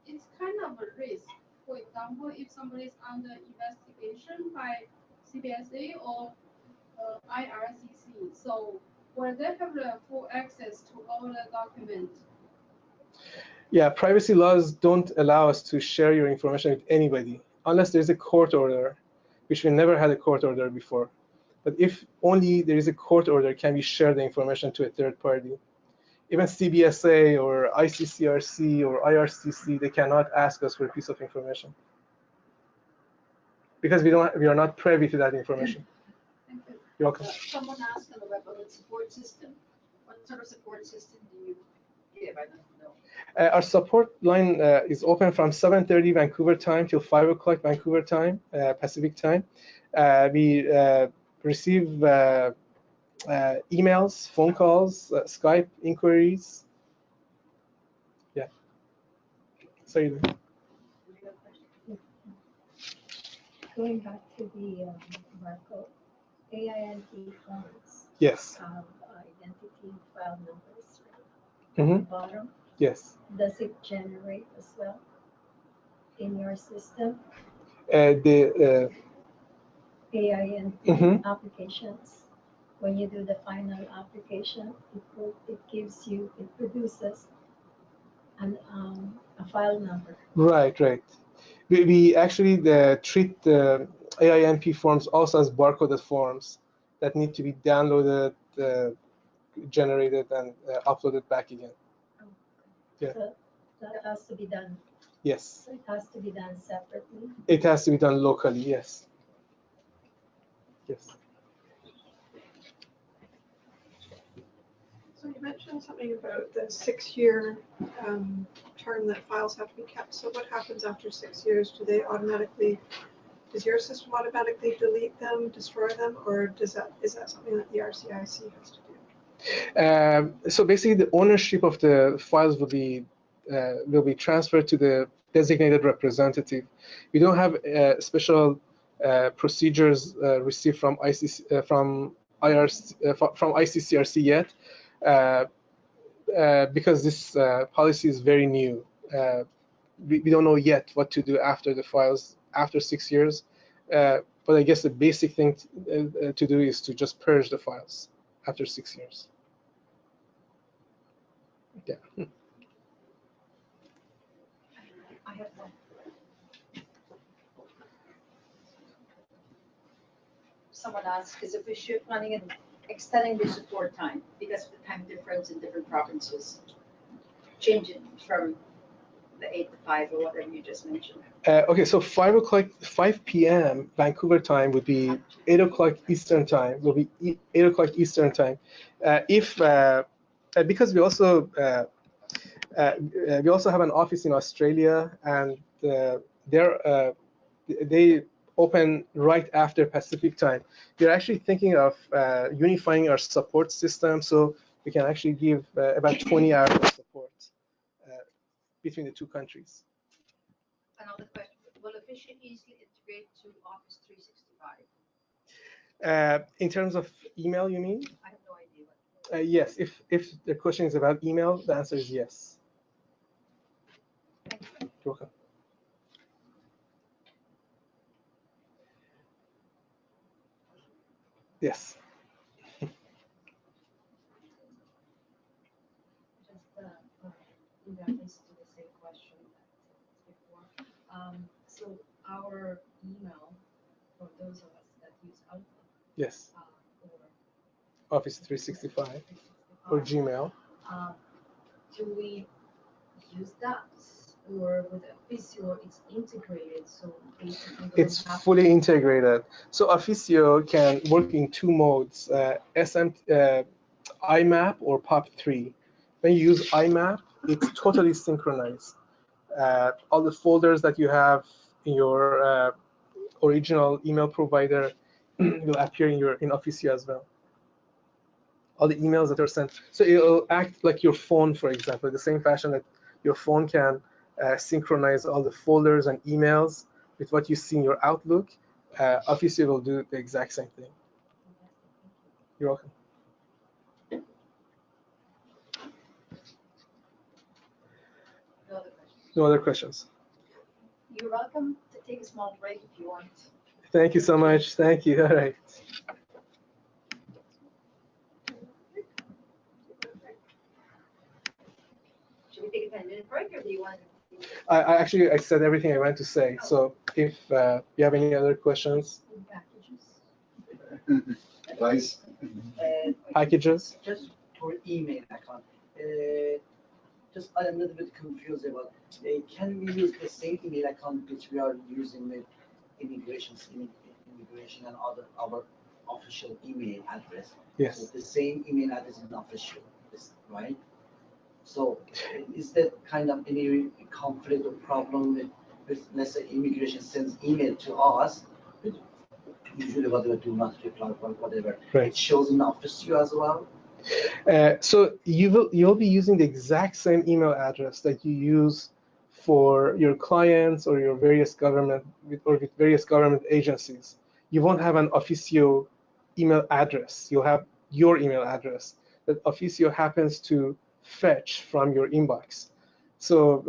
it's kind of a risk. For example, if somebody is under investigation by CBSA or IRCC, so will they have the full access to all the documents Yeah, privacy laws don't allow us to share your information with anybody unless there's a court order, which we never had a court order before. But if only there is a court order, can we share the information to a third party? Even CBSA or ICCRC or IRCC, they cannot ask us for a piece of information because we are not privy to that information. Thank you. You're welcome. Someone asked on the web about support system. What sort of support system do you give? I don't know. Our support line is open from 7:30 Vancouver time till 5 o'clock Vancouver time, Pacific time. We receive emails, phone calls, Skype inquiries. Yeah. Sorry. Going back to the Barcode, AINT forms Yes. have identity file numbers right Mm-hmm. at the bottom. Yes. Does it generate as well in your system? The AINT Mhm. applications, when you do the final application, it produces a file number. right. We actually treat the AIMP forms also as barcoded forms that need to be downloaded, generated, and uploaded back again. Yeah. So that has to be done. Yes. So it has to be done separately. It has to be done locally. Yes. Yes. So you mentioned something about the 6-year term that files have to be kept. So what happens after 6 years? Does your system automatically delete them, destroy them, or is that something that the RCIC has to do? So basically, the ownership of the files will be transferred to the designated representative. We don't have special procedures received from ICCRC yet, because this policy is very new. We don't know yet what to do after the files after 6 years. But I guess the basic thing to do is to just purge the files after 6 years. Yeah. I have one. Someone asked, is Officio planning on extending the support time because of the time difference in different provinces, changing from the 8 to 5 or whatever you just mentioned? Okay, so 5 p.m. Vancouver time would be 8 o'clock Eastern time. Will be 8 o'clock Eastern time. Because we also have an office in Australia, and they open right after Pacific time. We're actually thinking of unifying our support system so we can actually give about 20 hours of support between the two countries. Another question, will Officio easily integrate to Office 365? In terms of email, you mean? I have no idea what. Yes, if the question is about email, the answer is yes. Thank you. You're welcome. Yes. Just in reference to the same question that before. So our email for those of us that use Outlook Yes. or Office 365 or Gmail. Do we use that, or with Officio it's integrated? So basically, It's fully integrated. So Officio can work in two modes: IMAP or POP3. When you use IMAP, it's totally synchronized. All the folders that you have in your original email provider will appear in Officio as well. All the emails that are sent. So it'll act like your phone, for example, the same fashion that your phone can synchronize all the folders and emails with what you see in your Outlook. Officio will do the exact same thing. You're welcome. No other questions. No other questions. You're welcome to take a small break if you want. Thank you so much. Thank you. All right. Should we take a 10 minute break, or do you want to? I actually I said everything I wanted to say. So if you have any other questions, Guys, packages. just for email account, just I'm a little bit confused about, can we use the same email account which we are using with immigration and other our official email address? Yes. So the same email address is official, right? So is that kind of any conflict or problem with let's say immigration sends email to us, which usually whatever do not reply or whatever, Right. it shows in Officio as well? So you'll be using the exact same email address that you use for your clients or your various government with various government agencies. You won't have an Officio email address. You'll have your email address that Officio happens to fetch from your inbox. So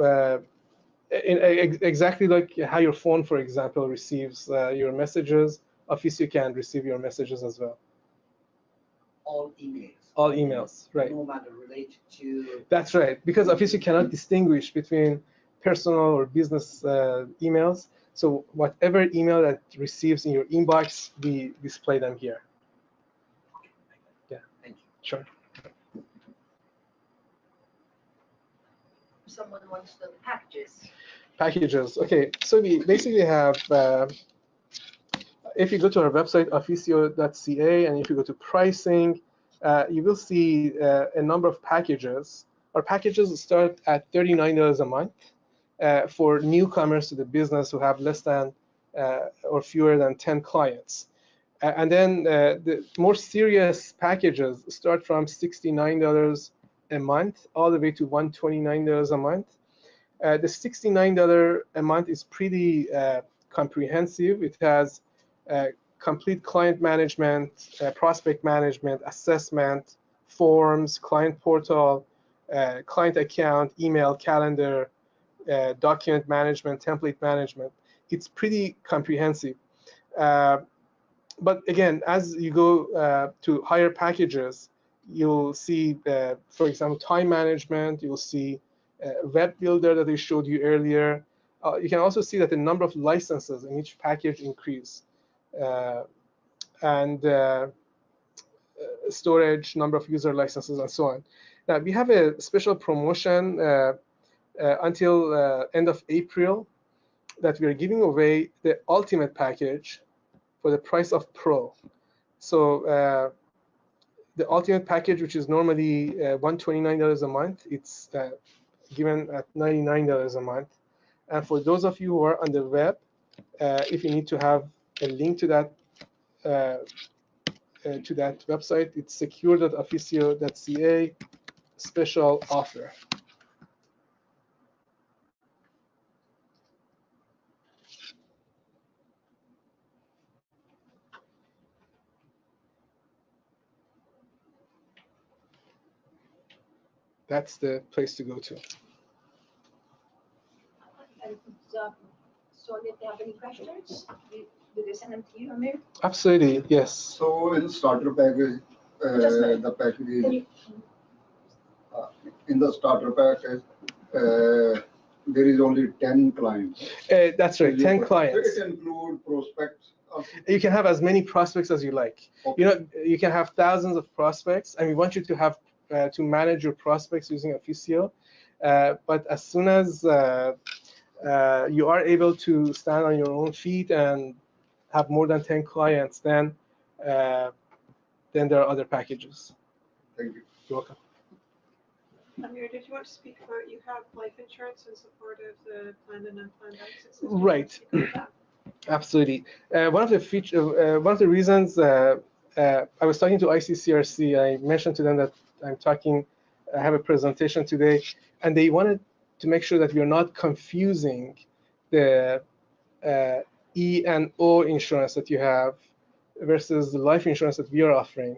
exactly like how your phone, for example, receives your messages, Officio can receive your messages as well. All emails. All emails, right. No matter related to. That's right, because Officio cannot distinguish between personal or business emails. So whatever email that receives in your inbox, we display them here. Yeah. Thank you. Sure. Someone wants the packages. Packages. Okay, so we basically have, if you go to our website, officio.ca, and if you go to pricing, you will see a number of packages. Our packages start at $39 a month for newcomers to the business who have less than or fewer than 10 clients. And then the more serious packages start from $69 a month all the way to $129 a month. The $69 a month is pretty comprehensive. It has complete client management, prospect management, assessment, forms, client portal, client account, email, calendar, document management, template management. It's pretty comprehensive. But again, as you go to higher packages, you'll see, for example, time management. You'll see web builder that I showed you earlier. You can also see that the number of licenses in each package increase. And storage, number of user licenses, and so on. Now, we have a special promotion until end of April that we are giving away the ultimate package for the price of Pro. So the ultimate package, which is normally $129 a month, it's given at $99 a month. And for those of you who are on the web, if you need to have a link to that website, it's secure.officio.ca special offer. That's the place to go to. And Sonia, if you have any questions, do they send them to you, Amir? Absolutely, yes. So in starter package, Just a minute. the package Can is, you, in the starter package, there is only 10 clients. That's right, 10 clients. So it includes prospects. You can have as many prospects as you like. Okay. You know, you can have thousands of prospects, and we want you to have to manage your prospects using Officio. But as soon as you are able to stand on your own feet and have more than 10 clients, then there are other packages. Thank you. You're welcome. Amir, did you want to speak about, you have life insurance in support of the planned and unplanned exits? Right. Absolutely. One of the reasons I was talking to ICCRC, I mentioned to them that I have a presentation today, and they wanted to make sure that we are not confusing the E and O insurance that you have versus the life insurance that we are offering.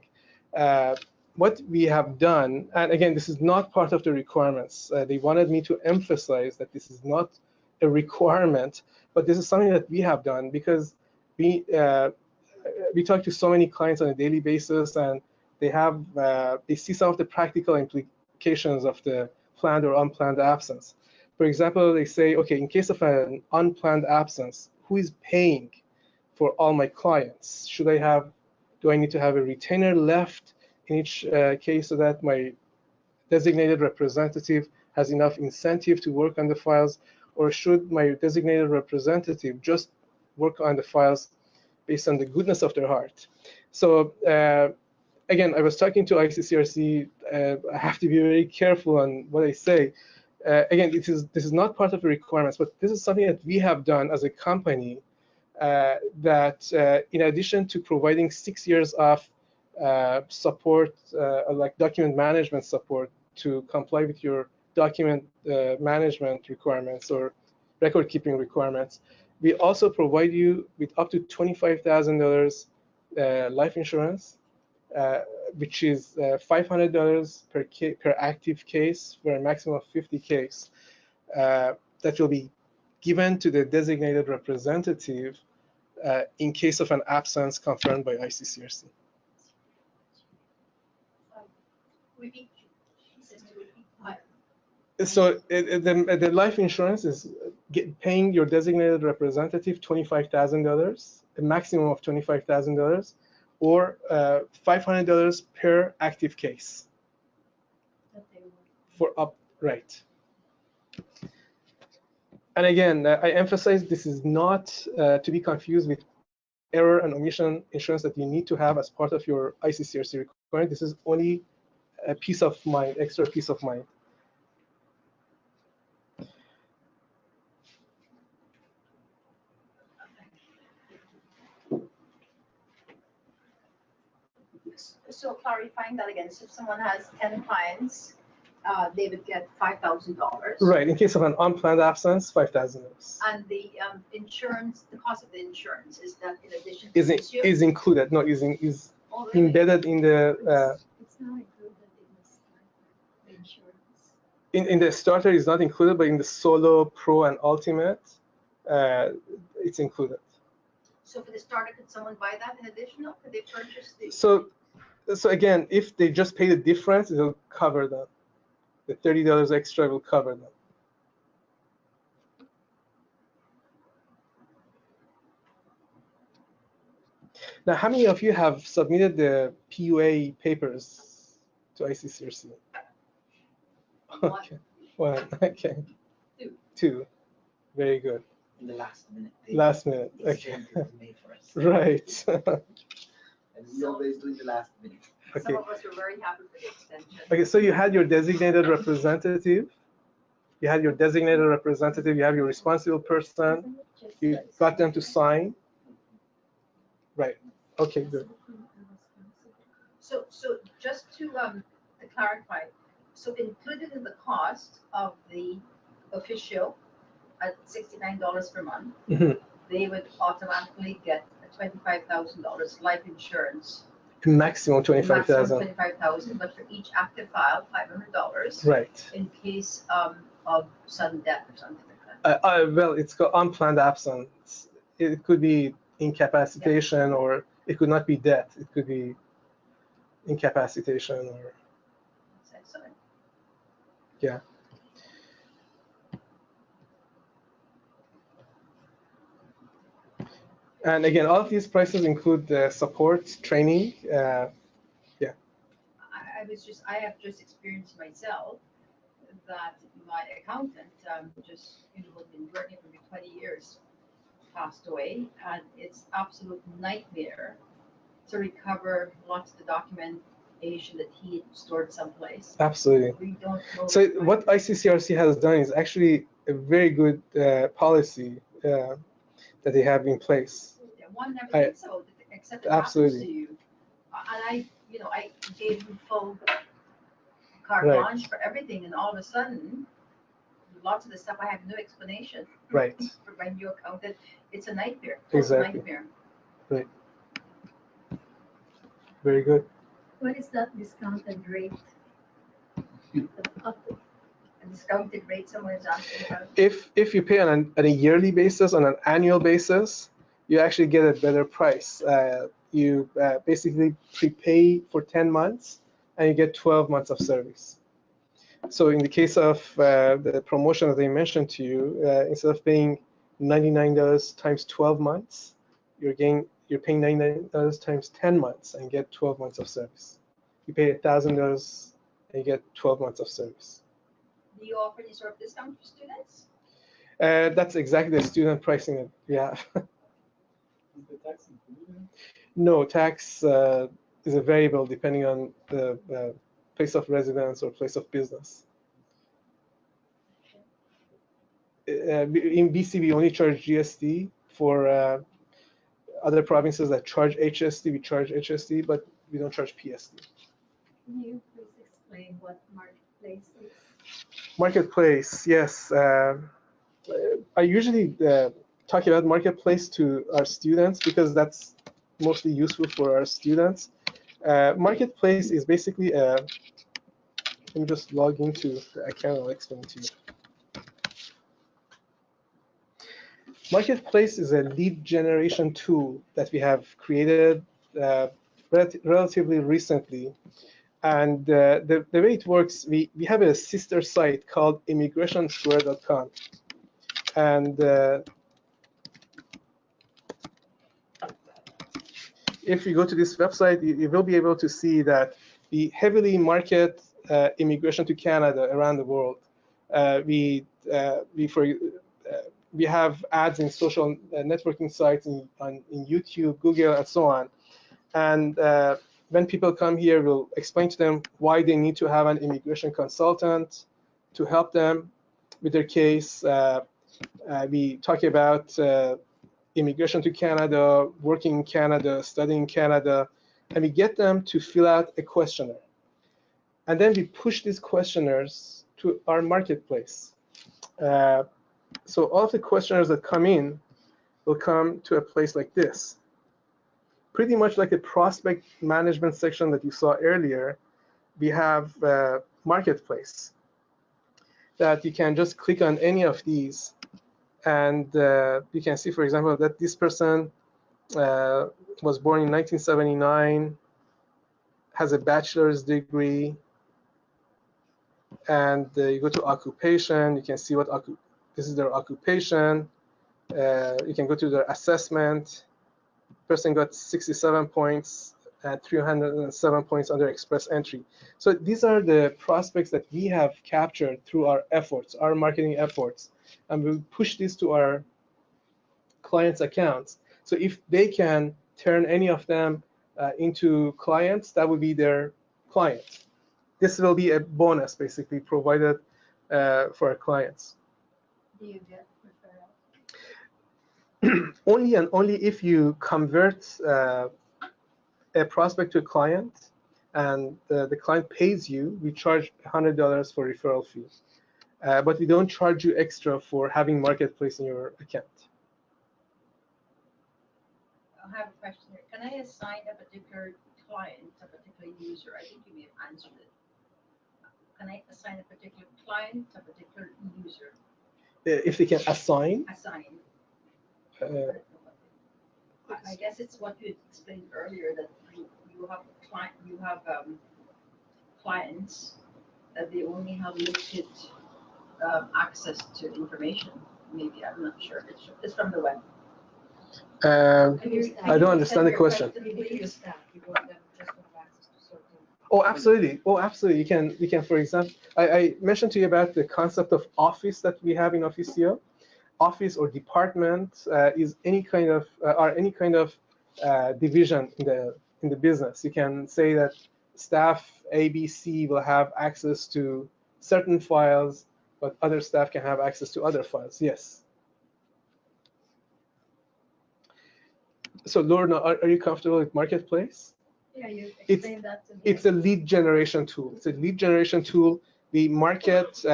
What we have done, and again, this is not part of the requirements. They wanted me to emphasize that this is not a requirement, but this is something that we have done because we talk to so many clients on a daily basis, and they see some of the practical implications of the planned or unplanned absence. For example, they say, okay, in case of an unplanned absence, who is paying for all my clients? Do I need to have a retainer left in each case so that my designated representative has enough incentive to work on the files, or should my designated representative just work on the files based on the goodness of their heart? So again, I was talking to ICCRC. I have to be very careful on what I say. Again, this is not part of the requirements, but this is something that we have done as a company that in addition to providing 6 years of support, like document management support to comply with your document management requirements or record keeping requirements, we also provide you with up to $25,000 life insurance, which is $500 per active case for a maximum of 50 cases that will be given to the designated representative in case of an absence confirmed by ICCRC. So the life insurance is paying your designated representative $25,000, a maximum of $25,000, or $500 per active case. Right. And again, I emphasize this is not to be confused with error and omission insurance that you need to have as part of your ICCRC requirement. This is only a peace of mind, extra peace of mind. So clarifying that again, so if someone has 10 clients, they would get $5,000. Right, in case of an unplanned absence, $5,000. And the insurance, the cost of the insurance, is that in addition to is included, no, is really? embedded in the It's not included in the insurance. In the starter is not included, but in the Solo, Pro, and Ultimate, it's included. So for the starter, could someone buy that in additional? Could they purchase the? So again, if they just pay the difference, it'll cover them. The $30 extra will cover them. Now, how many of you have submitted the PUA papers to ICCRC? Okay, one. Okay. Two. Very good. In the last minute. Last minute. Okay. Made for us. Right. And we always do it the last minute. Okay. Some of us were very happy for the extension. Okay, so you had your designated representative. You had your designated representative. You have your responsible person. You got them to sign. Right. Okay, good. So just to clarify, so included in the cost of the Officio at $69 per month, they would automatically get a $25,000 life insurance. Maximum $25,000. Maximum $25,000, but for each active file, $500. Right. In case of sudden death or something like that. Well, it's called unplanned absence. It could be incapacitation, or it could not be death. It could be incapacitation, or. That's excellent. Yeah. And again, all of these prices include the support, training. Yeah. I have just experienced myself that my accountant just who had been working for me 20 years passed away, and it's absolute nightmare to recover lots of the documentation that he had stored someplace. Absolutely. We don't know. So what ICCRC has done is actually a very good policy that they have in place. One never thinks so, except it Absolutely. happens to you. And I gave him full carte Right. blanche for everything, and all of a sudden, lots of the stuff I have no explanation. Right. For my new accountant, it's a nightmare. Exactly. Nightmare. Right. Very good. What is that discounted rate? A discounted rate someone is asking about. If you pay on a yearly basis, on an annual basis, you actually get a better price. You basically prepay for 10 months, and you get 12 months of service. So in the case of the promotion that I mentioned to you, instead of paying $99 times 12 months, you're paying $99 times 10 months and get 12 months of service. You pay $1,000 and you get 12 months of service. Do you offer any sort of discount for students? That's exactly the student pricing that we have. Is the tax included? No, tax is a variable depending on the place of residence or place of business. In BC, we only charge GST. For other provinces that charge HST, we charge HST, but we don't charge PST. Can you please explain what marketplace is? Marketplace, yes. I usually talk about marketplace to our students because that's mostly useful for our students. Marketplace is basically let me just log into the account and I'll explain it to you. Marketplace is a lead generation tool that we have created relatively recently. And the way it works, we have a sister site called immigrationsquare.com. And if you go to this website, you will be able to see that we heavily market immigration to Canada around the world. We have ads in social networking sites, in YouTube, Google, and so on. And when people come here, we'll explain to them why they need to have an immigration consultant to help them with their case. We talk about immigration to Canada, working in Canada, studying in Canada, and we get them to fill out a questionnaire. And then we push these questionnaires to our marketplace. So all of the questionnaires that come in will come to a place like this. Pretty much like the prospect management section that you saw earlier, we have marketplace that you can just click on any of these. And you can see, for example, that this person was born in 1979, has a bachelor's degree, and you go to occupation, you can see what this is their occupation. You can go to their assessment. Person got 67 points and 307 points under express entry. So these are the prospects that we have captured through our efforts, our marketing efforts. And we push this to our clients' accounts. So if they can turn any of them into clients, that would be their client. This will be a bonus, basically, provided for our clients. Do you get referral? Only and only if you convert a prospect to a client and the client pays you, we charge $100 for referral fee. But we don't charge you extra for having marketplace in your account. I have a question here. Can I assign a particular client, a particular user? I think you may have answered it. Can I assign a particular client, a particular user? If they can assign? Assign. I guess it's what you explained earlier, that you have clients that they only have limited access to information. Maybe, I'm not sure. It's from the web. I don't understand the question. Oh, absolutely. Oh, absolutely. You can, for example, I mentioned to you about the concept of office that we have in Officio. Office or department is any kind of division in the business. You can say that staff ABC will have access to certain files, but other staff can have access to other files. Yes. So Lorna, are you comfortable with Marketplace? Yeah, you explained that to me. It's a lead generation tool. It's a lead generation tool. We market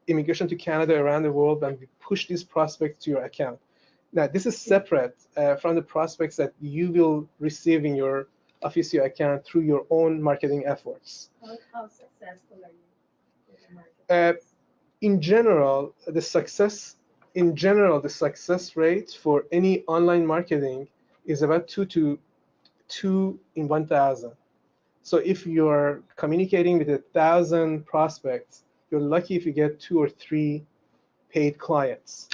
immigration to Canada around the world, and we push these prospects to your account. Now, this is separate from the prospects that you will receive in your Officio account through your own marketing efforts. How successful are you with the marketplace? In general, the success rate for any online marketing is about 2 in 1,000. So if you're communicating with 1,000 prospects, you're lucky if you get 2 or 3 paid clients.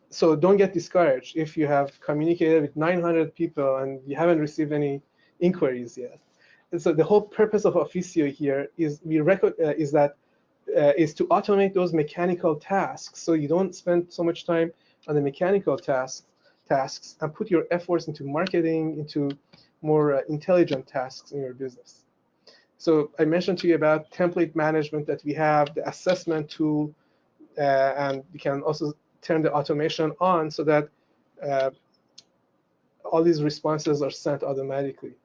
So don't get discouraged if you have communicated with 900 people and you haven't received any inquiries yet. And so the whole purpose of Officio here is is to automate those mechanical tasks, so you don't spend so much time on the mechanical tasks and put your efforts into marketing, into more intelligent tasks in your business. So I mentioned to you about template management that we have, the assessment tool, and you can also turn the automation on so that all these responses are sent automatically.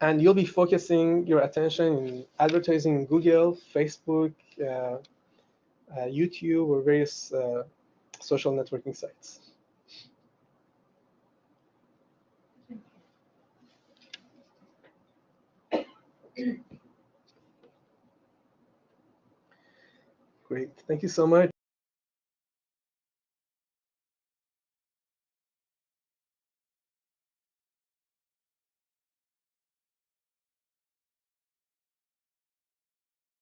And you'll be focusing your attention in advertising in Google, Facebook, YouTube, or various social networking sites. Great, thank you so much.